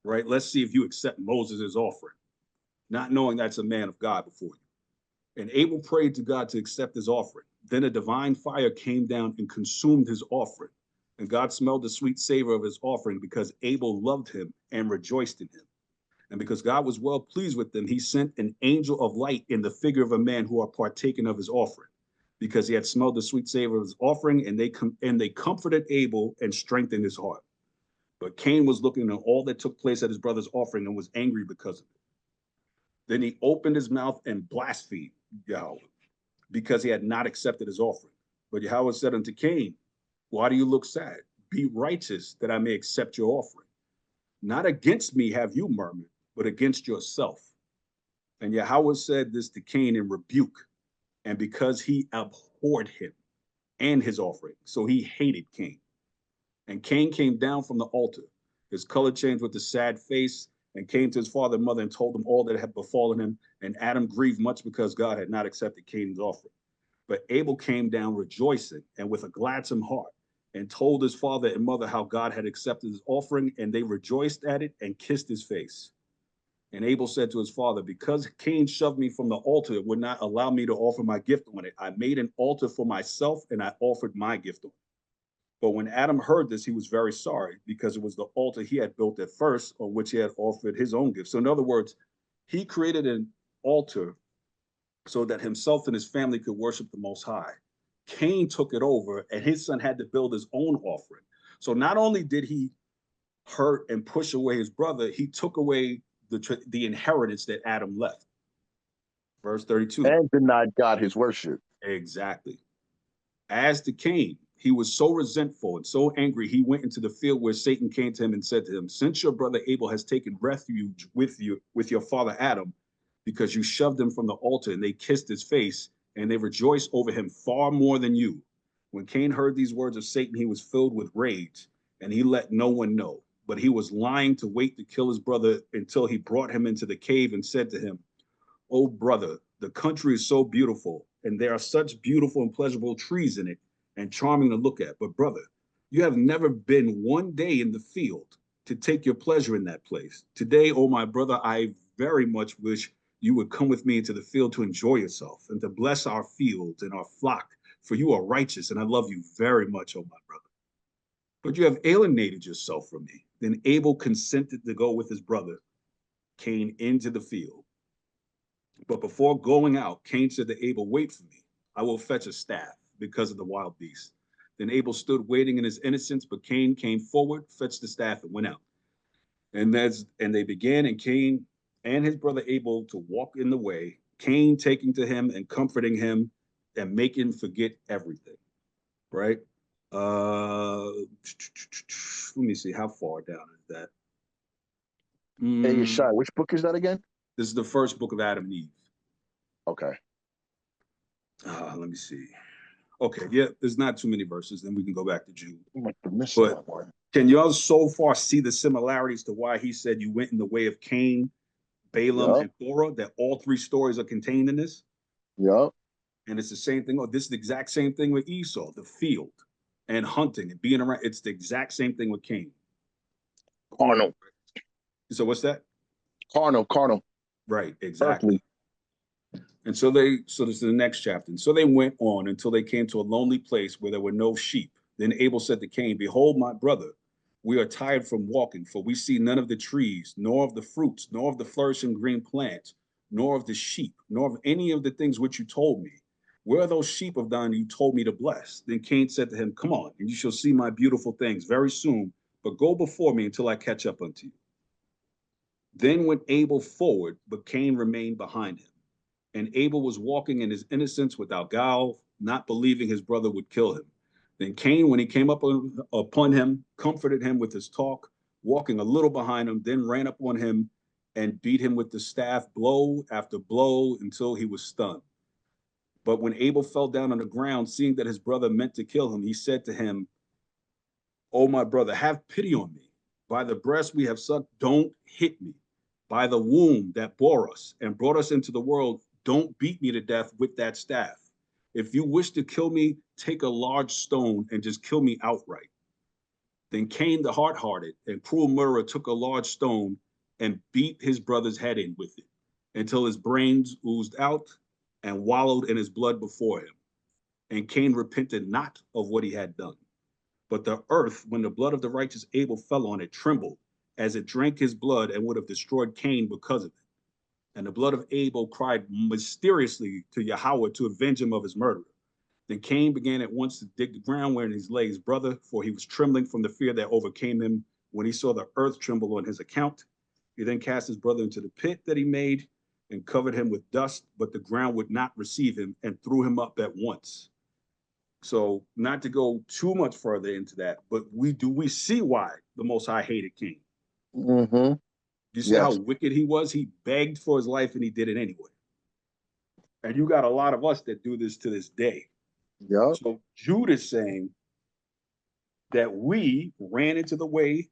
right? Let's see if you accept Moses' offering, not knowing that's a man of God before you. And Abel prayed to God to accept his offering. Then a divine fire came down and consumed his offering. And God smelled the sweet savor of his offering because Abel loved him and rejoiced in him. And because God was well pleased with them, he sent an angel of light in the figure of a man who are partaken of his offering, because he had smelled the sweet savor of his offering, and they comforted Abel and strengthened his heart. But Cain was looking at all that took place at his brother's offering and was angry because of it. Then he opened his mouth and blasphemed Yahweh because he had not accepted his offering. But Yahweh said unto Cain, why do you look sad? Be righteous that I may accept your offering. Not against me have you murmured, but against yourself. And Yahweh said this to Cain in rebuke, and because he abhorred him and his offering, so he hated Cain. And Cain came down from the altar. His color changed with a sad face, and came to his father and mother and told them all that had befallen him. And Adam grieved much because God had not accepted Cain's offering. But Abel came down rejoicing and with a gladsome heart, and told his father and mother how God had accepted his offering, and they rejoiced at it and kissed his face. And Abel said to his father, because Cain shoved me from the altar, it would not allow me to offer my gift on it. I made an altar for myself, and I offered my gift on it. But when Adam heard this, he was very sorry, because it was the altar he had built at first, on which he had offered his own gift. So in other words, he created an altar so that himself and his family could worship the Most High. Cain took it over, and his son had to build his own offering. So not only did he hurt and push away his brother, he took away the inheritance that Adam left. Verse 32. And denied God his worship. Exactly. As to Cain, he was so resentful and so angry, he went into the field where Satan came to him and said to him, since your brother Abel has taken refuge with your father Adam, because you shoved him from the altar, and they kissed his face, and they rejoiced over him far more than you. When Cain heard these words of Satan, he was filled with rage, and he let no one know. But he was lying to wait to kill his brother until he brought him into the cave and said to him, oh, brother, the country is so beautiful, and there are such beautiful and pleasurable trees in it, and charming to look at. But brother, you have never been one day in the field to take your pleasure in that place. Today, oh my brother, I very much wish you would come with me into the field to enjoy yourself and to bless our fields and our flock, for you are righteous, and I love you very much, oh my brother. But you have alienated yourself from me. Then Abel consented to go with his brother Cain into the field. But before going out, Cain said to Abel, wait for me. I will fetch a staff because of the wild beast. Then Abel stood waiting in his innocence, but Cain came forward, fetched the staff, and went out. And they began, and Cain and his brother Abel to walk in the way, Cain taking to him and comforting him and making him forget everything. Right? Let me see, how far down is that? Hey, Yashaya, which book is that again? This is the first book of Adam and Eve. Okay. Let me see. Okay, yeah, there's not too many verses. Then we can go back to Jude. I must have missed that But one. can y'all so far see the similarities to why he said you went in the way of Cain, Balaam, Yup. and Korah? That all three stories are contained in this, Yup. and it's the same thing. Oh, this is the exact same thing with Esau, the field and hunting and being around. It's the exact same thing with Cain. Carnal. So what's that? Carnal. Right, exactly. Earthly. And so this is the next chapter. And so they went on until they came to a lonely place where there were no sheep. Then Abel said to Cain, behold, my brother, we are tired from walking, for we see none of the trees, nor of the fruits, nor of the flourishing green plants, nor of the sheep, nor of any of the things which you told me. Where are those sheep of thine you told me to bless? Then Cain said to him, come on, and you shall see my beautiful things very soon, but go before me until I catch up unto you. Then went Abel forward, but Cain remained behind him. And Abel was walking in his innocence without guile, not believing his brother would kill him. Then Cain, when he came up upon him, comforted him with his talk, walking a little behind him, then ran up on him and beat him with the staff, blow after blow, until he was stunned. But when Abel fell down on the ground, seeing that his brother meant to kill him, he said to him, oh, my brother, have pity on me. By the breast we have sucked, don't hit me. By the womb that bore us and brought us into the world, don't beat me to death with that staff. If you wish to kill me, take a large stone and just kill me outright. Then Cain, the hard-hearted and cruel murderer, took a large stone and beat his brother's head in with it until his brains oozed out and wallowed in his blood before him. And Cain repented not of what he had done. But the earth, when the blood of the righteous Abel fell on it, trembled as it drank his blood and would have destroyed Cain because of it. And the blood of Abel cried mysteriously to Yahweh to avenge him of his murder. Then Cain began at once to dig the ground wherein he lay his brother, for he was trembling from the fear that overcame him when he saw the earth tremble on his account. He then cast his brother into the pit that he made, and covered him with dust, but the ground would not receive him and threw him up at once. So not to go too much further into that, but we see why the Most High hated Cain. Mm-hmm. You see how wicked he was? He begged for his life and he did it anyway. And you got a lot of us that do this to this day. Yep. So Jude is saying that we ran into the way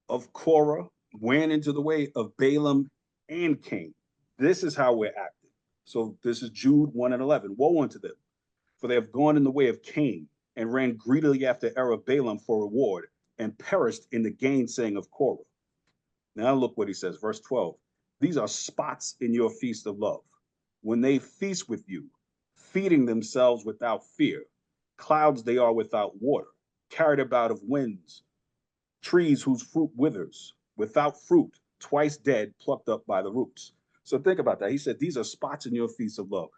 of Korah, ran into the way of Balaam and Cain. This is how we're acting. So this is Jude 1 and 11. Woe unto them, for they have gone in the way of Cain and ran greedily after the error of Balaam for reward and perished in the gainsaying of Korah. Now look what he says, verse 12. These are spots in your feast of love, when they feast with you, feeding themselves without fear. Clouds they are without water, carried about of winds, trees whose fruit withers, without fruit, twice dead, plucked up by the roots. So think about that. He said, these are spots in your feast of love.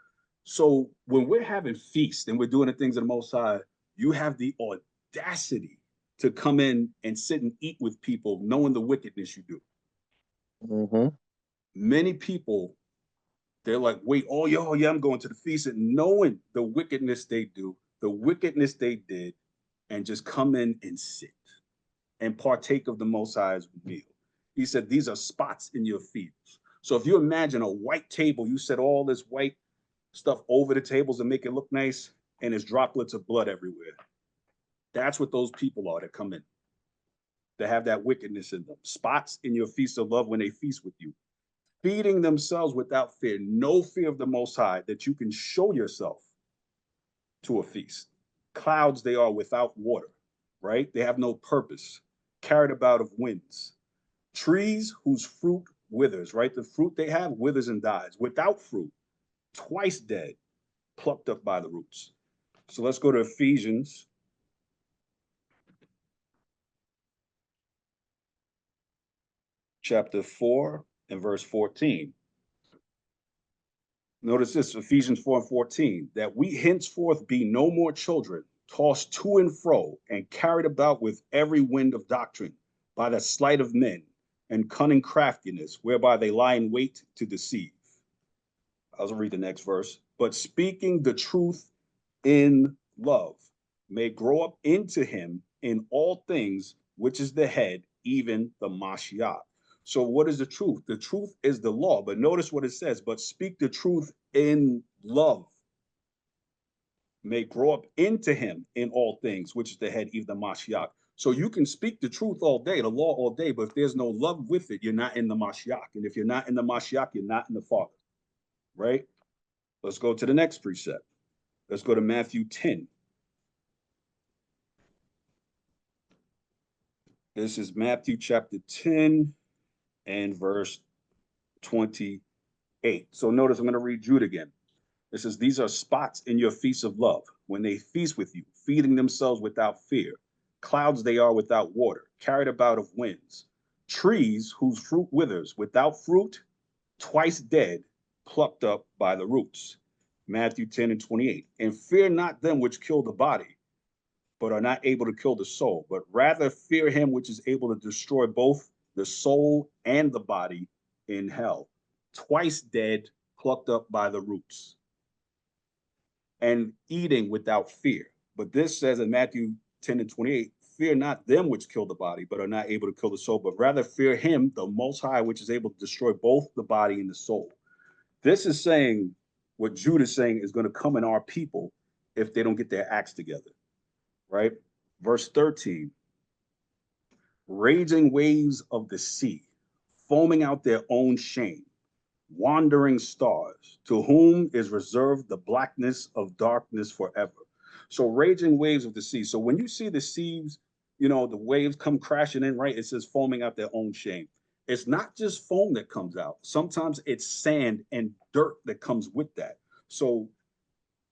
So when we're having feast and we're doing the things of the Most High, you have the audacity to come in and sit and eat with people knowing the wickedness you do. Mm-hmm. Many people, they're like, wait, oh, yeah, I'm going to the feast, and knowing the wickedness they do, the wickedness they did, and just come in and sit and partake of the Most High's meal. He said, these are spots in your feast. So if you imagine a white table, you set all this white stuff over the tables and make it look nice, and there's droplets of blood everywhere. That's what those people are that come in. They have that wickedness in them. Spots in your feast of love when they feast with you. Feeding themselves without fear, no fear of the Most High, that you can show yourself to a feast. Clouds they are without water, right? They have no purpose, carried about of winds. Trees whose fruit withers, right? The fruit they have withers and dies. Without fruit, twice dead, plucked up by the roots. So let's go to Ephesians chapter 4 and verse 14. Notice this, Ephesians 4 and 14, that we henceforth be no more children, tossed to and fro, and carried about with every wind of doctrine, by the sleight of men, and cunning craftiness, whereby they lie in wait to deceive. I'll read the next verse. But speaking the truth in love, may grow up into him in all things, which is the head, even the Mashiach. So what is the truth? The truth is the law. But notice what it says, but speak the truth in love. May grow up into him in all things, which is the head, even the Mashiach. So you can speak the truth all day, the law all day, but if there's no love with it, you're not in the Mashiach. And if you're not in the Mashiach, you're not in the Father, right? Let's go to the next precept. Let's go to Matthew 10. This is Matthew chapter 10 and verse 28. So notice I'm going to read Jude again. It says, these are spots in your feast of love, when they feast with you, feeding themselves without fear. Clouds they are without water, carried about of winds. Trees whose fruit withers, without fruit, twice dead, plucked up by the roots. Matthew 10 and 28. And fear not them which kill the body, but are not able to kill the soul, but rather fear him which is able to destroy both the soul and the body in hell. Twice dead, plucked up by the roots. And eating without fear. But this says in Matthew 10 and 28, fear not them which kill the body, but are not able to kill the soul, but rather fear him, the Most High, which is able to destroy both the body and the soul. This is saying what Jude is saying is going to come in our people if they don't get their acts together, right? Verse 13, raging waves of the sea, foaming out their own shame, wandering stars, to whom is reserved the blackness of darkness forever. So raging waves of the sea. So when you see the seas, you know, the waves come crashing in, right? It says foaming out their own shame. It's not just foam that comes out. Sometimes it's sand and dirt that comes with that. So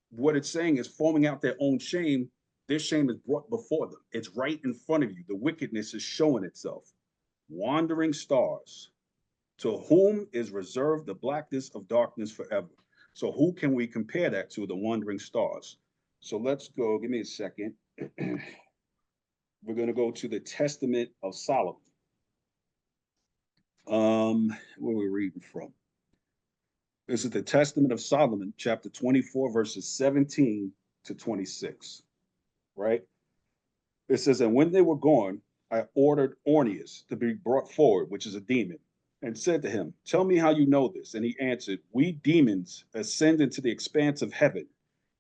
what it's saying is foaming out their own shame. Their shame is brought before them. It's right in front of you. The wickedness is showing itself. Wandering stars, to whom is reserved the blackness of darkness forever. So who can we compare that to? The wandering stars. So let's go, give me a second. We're going to go to the Testament of Solomon. Where are we reading from? This is the Testament of Solomon, chapter 24, verses 17 to 26, right? It says, and when they were gone, I ordered Orneus to be brought forward, which is a demon, and said to him, tell me how you know this. And he answered, we demons ascend into the expanse of heaven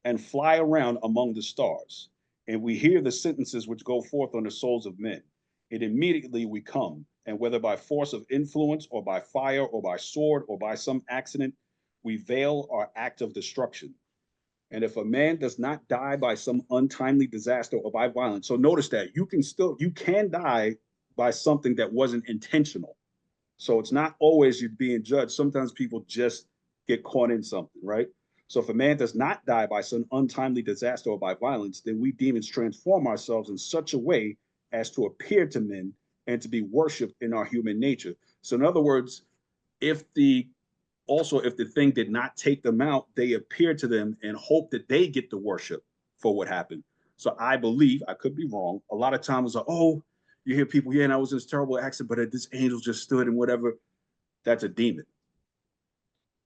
and fly around among the stars, and we hear the sentences which go forth on the souls of men. And immediately we come, and whether by force of influence or by fire or by sword or by some accident, we veil our act of destruction. And if a man does not die by some untimely disaster or by violence, so notice that you can die by something that wasn't intentional. So it's not always you're being judged. Sometimes people just get caught in something, right? So if a man does not die by some untimely disaster or by violence, then we demons transform ourselves in such a way as to appear to men and to be worshipped in our human nature. So in other words, if the if the thing did not take them out, they appear to them and hope that they get the worship for what happened. So I believe, I could be wrong, a lot of times like, oh, you hear people, yeah, and I was in this terrible accident, but this angel just stood and whatever. That's a demon,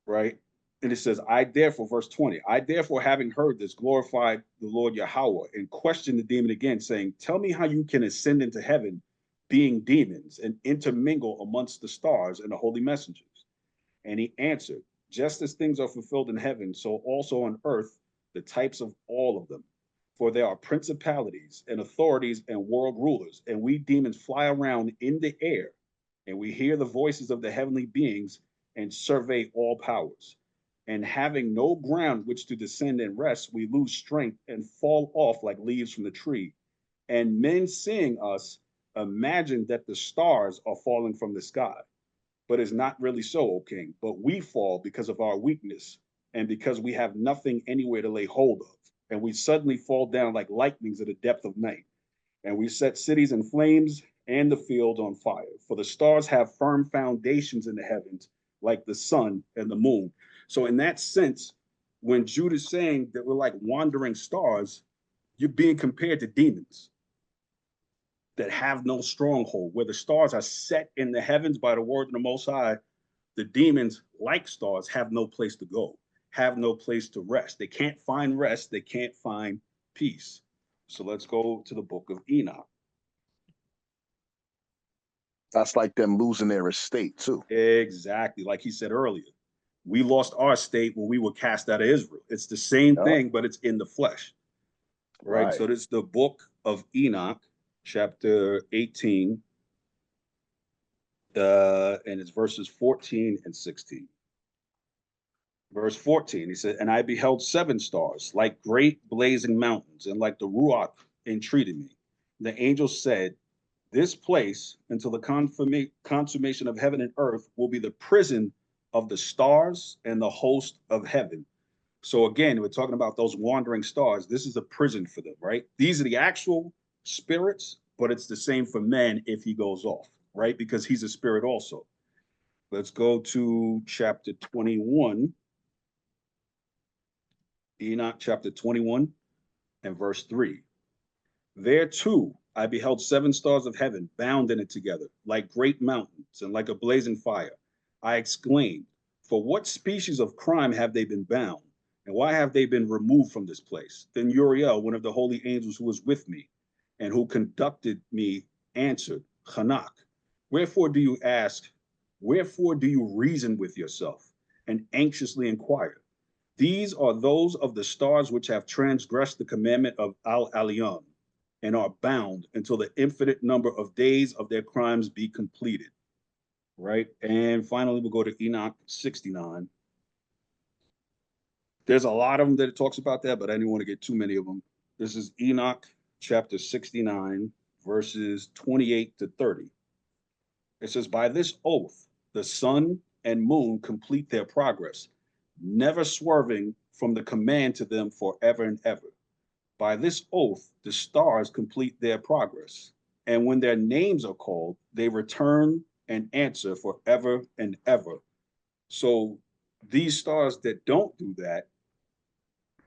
right? And it says, I therefore, verse 20, I therefore, having heard this, glorified the Lord Yahweh and questioned the demon again, saying, tell me how you can ascend into heaven, being demons, and intermingle amongst the stars and the holy messengers. And he answered, just as things are fulfilled in heaven, so also on earth, the types of all of them. For there are principalities and authorities and world rulers, and we demons fly around in the air, and we hear the voices of the heavenly beings and survey all powers. And having no ground which to descend and rest, we lose strength and fall off like leaves from the tree. And men seeing us imagine that the stars are falling from the sky. But it's not really so, O king. But we fall because of our weakness and because we have nothing anywhere to lay hold of. And we suddenly fall down like lightnings at the depth of night. And we set cities in flames and the field on fire. For the stars have firm foundations in the heavens, like the sun and the moon. So, in that sense, when Jude is saying that we're like wandering stars, you're being compared to demons that have no stronghold, where the stars are set in the heavens by the word of the Most High. The demons, like stars, have no place to go, have no place to rest. They can't find rest, they can't find peace. So let's go to the book of Enoch. That's like them losing their estate too. Exactly, like he said earlier. We lost our state when we were cast out of Israel. It's the same thing, but it's in the flesh. Right? So this is the book of Enoch, chapter 18, and it's verses 14 and 16. Verse 14, he said, and I beheld 7 stars, like great blazing mountains, and like the Ruach entreated me. The angel said, this place, until the consummation of heaven and earth, will be the prison of the stars and the host of heaven. So again, we're talking about those wandering stars. This is a prison for them, right? These are the actual spirits, but it's the same for men if he goes off, right? Because he's a spirit also. Let's go to chapter 21. Enoch chapter 21 and verse 3. There too I beheld 7 stars of heaven bound in it together, like great mountains and like a blazing fire. I exclaimed, for what species of crime have they been bound? And why have they been removed from this place? Then Uriel, one of the holy angels who was with me and who conducted me, answered, Hanak, wherefore do you ask? Wherefore do you reason with yourself and anxiously inquire? These are those of the stars which have transgressed the commandment of Al Elyon and are bound until the infinite number of days of their crimes be completed. Right? And finally, we'll go to Enoch 69. There's a lot of them that it talks about that, but I didn't want to get too many of them. This is Enoch chapter 69, verses 28 to 30. It says, by this oath, the sun and moon complete their progress, never swerving from the command to them forever and ever. By this oath, the stars complete their progress. And when their names are called, they return and answer forever and ever. So these stars that don't do that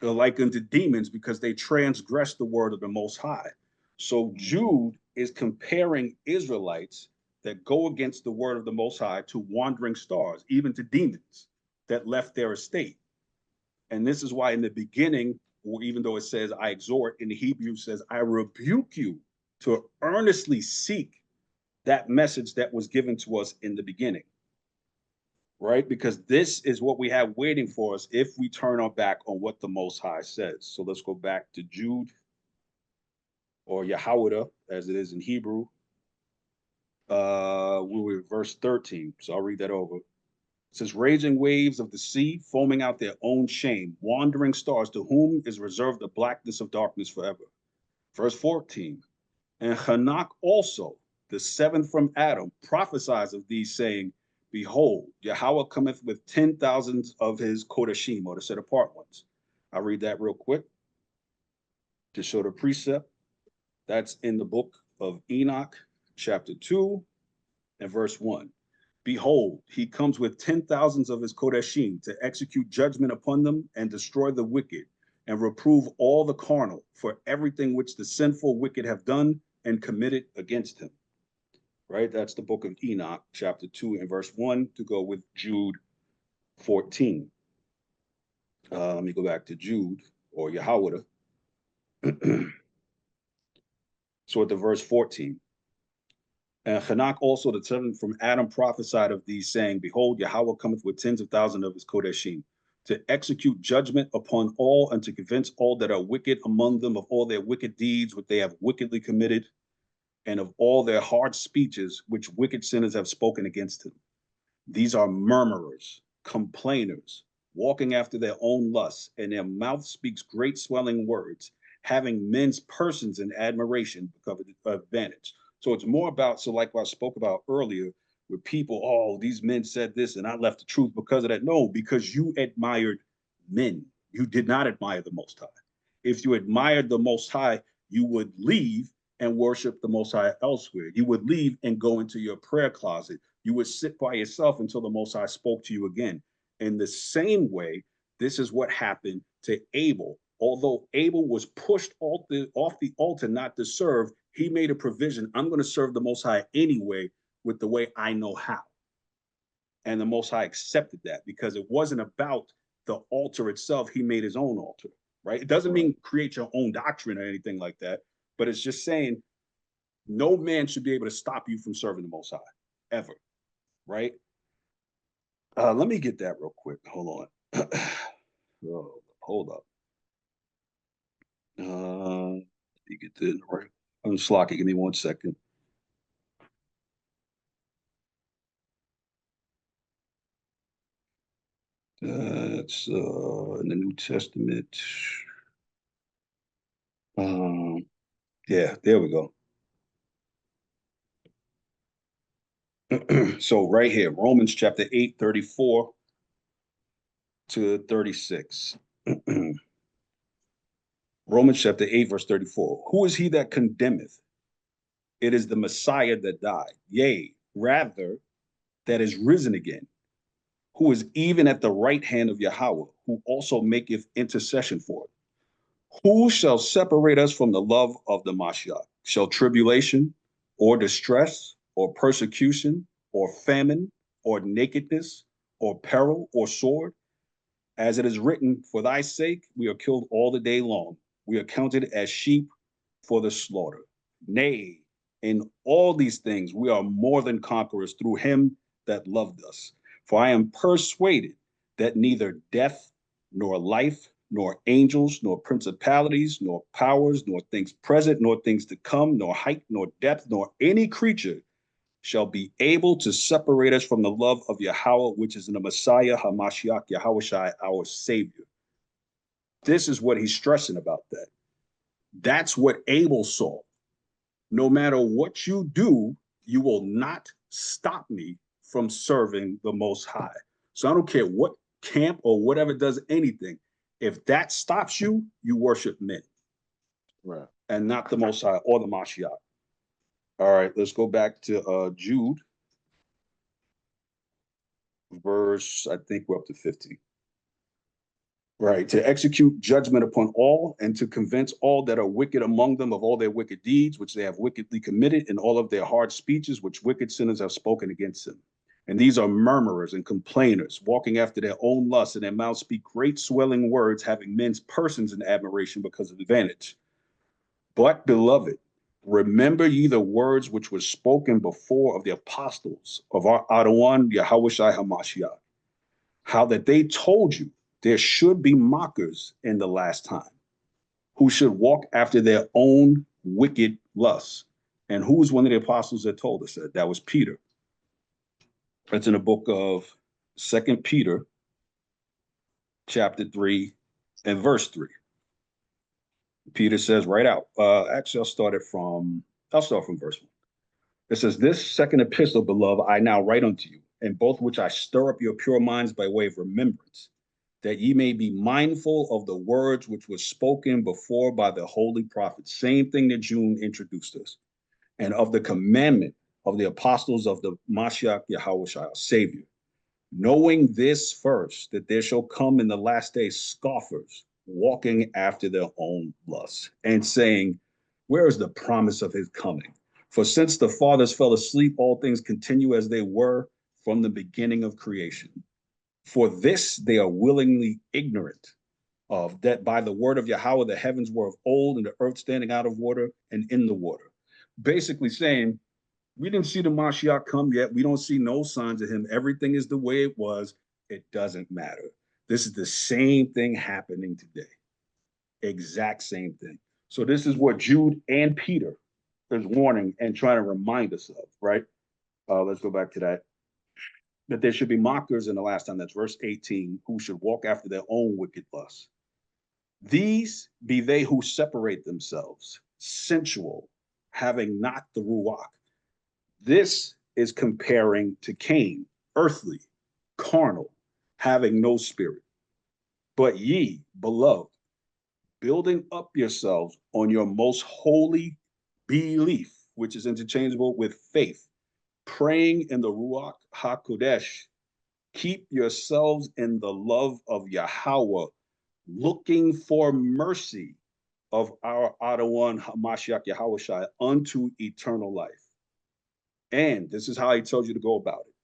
are like unto demons because they transgress the word of the Most High. So Jude is comparing Israelites that go against the word of the Most High to wandering stars, even to demons that left their estate. And this is why in the beginning, or even though it says I exhort, in the Hebrew says I rebuke you to earnestly seek that message that was given to us in the beginning, right? Because this is what we have waiting for us if we turn our back on what the Most High says. So let's go back to Jude, or Yahawashi, as it is in Hebrew. We were verse 13, so I'll read that over. It says, raging waves of the sea, foaming out their own shame, wandering stars, to whom is reserved the blackness of darkness forever. Verse 14, and Hanak also, the seventh from Adam, prophesies of these, saying, behold, Yahweh cometh with 10,000 of his Kodashim, or the set apart ones. I'll read that real quick to show the precept. That's in the book of Enoch, chapter 2 and verse 1. Behold, he comes with 10,000s of his Kodashim to execute judgment upon them and destroy the wicked and reprove all the carnal for everything which the sinful wicked have done and committed against him. Right? That's the book of Enoch, chapter 2 and verse 1, to go with Jude 14. Let me go back to Jude, or Yahawashi. So at the verse 14. And Hanak also, the seventh from Adam, prophesied of these, saying, behold, Yahweh cometh with 10s of thousands of his Kodashim to execute judgment upon all and to convince all that are wicked among them of all their wicked deeds which they have wickedly committed, and of all their hard speeches which wicked sinners have spoken against him. These are murmurers, complainers, walking after their own lusts, and their mouth speaks great swelling words, having men's persons in admiration because of advantage. So it's more about, so like what I spoke about earlier, with people, oh, these men said this and I left the truth because of that. No, because you admired men. You did not admire the Most High. If you admired the Most High, you would leave and worship the Most High elsewhere. You would leave and go into your prayer closet. You would sit by yourself until the Most High spoke to you again. In the same way, this is what happened to Abel. Although Abel was pushed off the altar not to serve, he made a provision. I'm going to serve the Most High anyway with the way I know how. And the Most High accepted that because it wasn't about the altar itself. He made his own altar, right? It doesn't mean create your own doctrine or anything like that, but it's just saying no man should be able to stop you from serving the Most High, ever, right? Let me get that real quick. Hold on. Oh, hold up. Let me get this right. I'm slocky. Give me 1 second. That's in the New Testament. Yeah, there we go. So right here, Romans chapter 8, 34 to 36. Romans chapter 8, verse 34. Who is he that condemneth? It is the Messiah that died. Yea, rather, that is risen again, who is even at the right hand of Yahweh, who also maketh intercession for it. Who shall separate us from the love of the Mashiach? Shall tribulation, or distress, or persecution, or famine, or nakedness, or peril, or sword? As it is written, for thy sake we are killed all the day long. We are counted as sheep for the slaughter. Nay, in all these things we are more than conquerors through him that loved us. For I am persuaded that neither death, nor life, nor angels, nor principalities, nor powers, nor things present, nor things to come, nor height, nor depth, nor any creature shall be able to separate us from the love of Yahweh, which is in the Messiah, HaMashiach, Yahawashi, our Savior. This is what he's stressing about that. That's what Abel saw. No matter what you do, you will not stop me from serving the Most High. So I don't care what camp or whatever does anything. If that stops you, you worship men. Right. And not the Most High or the Mashiach. All right, let's go back to Jude. Verse, I think we're up to 50. Right, to execute judgment upon all and to convince all that are wicked among them of all their wicked deeds, which they have wickedly committed, and all of their hard speeches, which wicked sinners have spoken against him. And these are murmurers and complainers, walking after their own lusts, and their mouths speak great swelling words, having men's persons in admiration because of advantage. But, beloved, remember ye the words which were spoken before of the apostles of our Adawan Yahawashi Hamashiach, how that they told you there should be mockers in the last time, who should walk after their own wicked lusts. And who was one of the apostles that told us that? That was Peter. That's in the book of 2 Peter, chapter 3, and verse 3. Peter says right out, actually, I'll start from verse 1. It says, this second epistle, beloved, I now write unto you, in both which I stir up your pure minds by way of remembrance, that ye may be mindful of the words which were spoken before by the holy prophets. Same thing that June introduced us. And of the commandment of the apostles of the Mashiach Yahawashi, our Savior. Knowing this first, that there shall come in the last days scoffers, walking after their own lusts, and saying, where is the promise of his coming? For since the fathers fell asleep, all things continue as they were from the beginning of creation. For this they are willingly ignorant of, that by the word of Yahweh the heavens were of old, and the earth standing out of water and in the water. Basically saying, we didn't see the Mashiach come yet. We don't see no signs of him. Everything is the way it was. It doesn't matter. This is the same thing happening today. Exact same thing. So this is what Jude and Peter is warning and trying to remind us of, right? Let's go back to that. That there should be mockers in the last time. That's verse 18, who should walk after their own wicked lusts. These be they who separate themselves, sensual, having not the Ruach. This is comparing to Cain, earthly, carnal, having no spirit. But ye, beloved, building up yourselves on your most holy belief, which is interchangeable with faith, praying in the Ruach HaKodesh, keep yourselves in the love of Yahweh, looking for mercy of our Adawan Hamashiach Yahawashi unto eternal life. And this is how he tells you to go about it.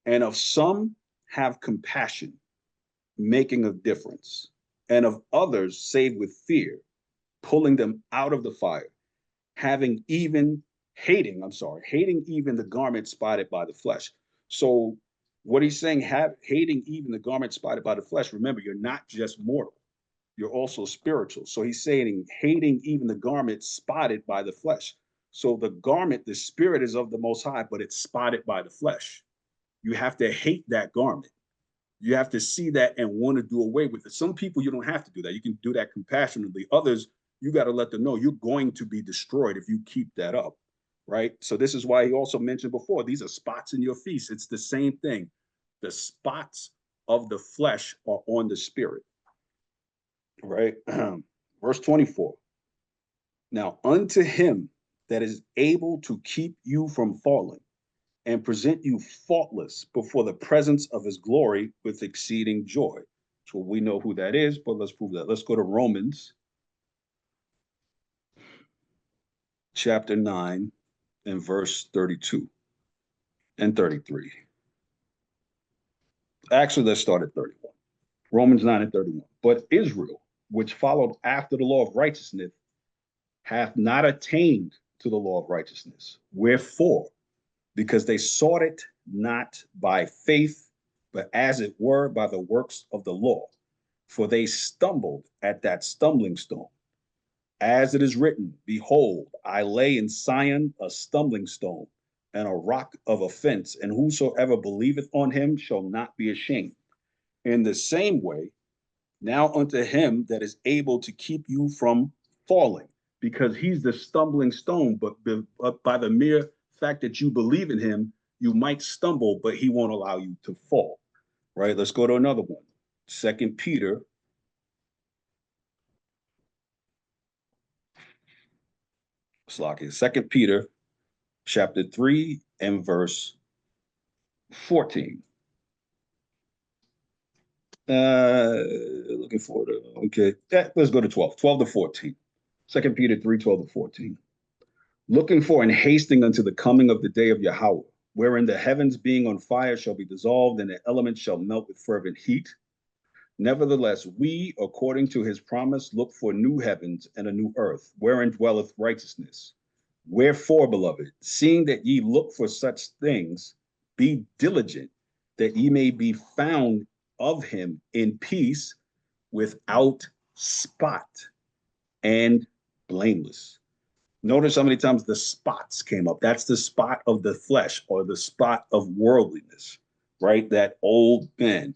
And of some have compassion, making a difference, and of others save with fear, pulling them out of the fire, hating even the garment spotted by the flesh. So what he's saying, hating even the garment spotted by the flesh, remember, you're not just mortal, you're also spiritual. So he's saying, hating even the garment spotted by the flesh. So the garment, the spirit is of the Most High, but it's spotted by the flesh. You have to hate that garment. You have to see that and want to do away with it. Some people, you don't have to do that. You can do that compassionately. Others, you got to let them know you're going to be destroyed if you keep that up, right? So this is why he also mentioned before, these are spots in your feast. It's the same thing. The spots of the flesh are on the spirit, right? Verse 24. Now unto him that is able to keep you from falling and present you faultless before the presence of his glory with exceeding joy. So we know who that is, but let's prove that. Let's go to Romans chapter 9 and verse 32 and 33. Actually, let's start at 31. Romans 9 and 31. But Israel, which followed after the law of righteousness, hath not attained to the law of righteousness. Wherefore? Because they sought it not by faith, but as it were by the works of the law. For they stumbled at that stumbling stone. As it is written, behold, I lay in Sion a stumbling stone and a rock of offense, and whosoever believeth on him shall not be ashamed. In the same way, now unto him that is able to keep you from falling, because he's the stumbling stone, but by the mere fact that you believe in him, you might stumble, but he won't allow you to fall, right? Let's go to another one. 2 Peter. Slocky. 2 Peter chapter 3 and verse 14. Looking for it. Okay. Let's go to 12. 12 to 14. 2 Peter 3, 12 to 14. Looking for and hasting unto the coming of the day of Yahweh, wherein the heavens being on fire shall be dissolved, and the elements shall melt with fervent heat. Nevertheless, we, according to his promise, look for new heavens and a new earth, wherein dwelleth righteousness. Wherefore, beloved, seeing that ye look for such things, be diligent, that ye may be found of him in peace, without spot and blameless. Notice how many times the spots came up. That's the spot of the flesh, or the spot of worldliness, right? That old man.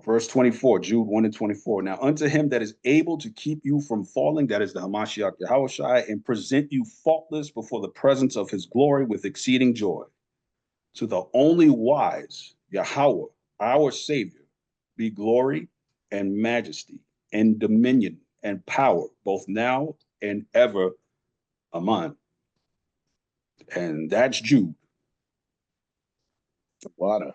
Verse 24, Jude 1 and 24. Now unto him that is able to keep you from falling, that is the Hamashiach Yahawashi, and present you faultless before the presence of his glory with exceeding joy. To the only wise Yahweh, our Savior, be glory and majesty and dominion and power, both now and ever. Amen. And that's Jude. Water.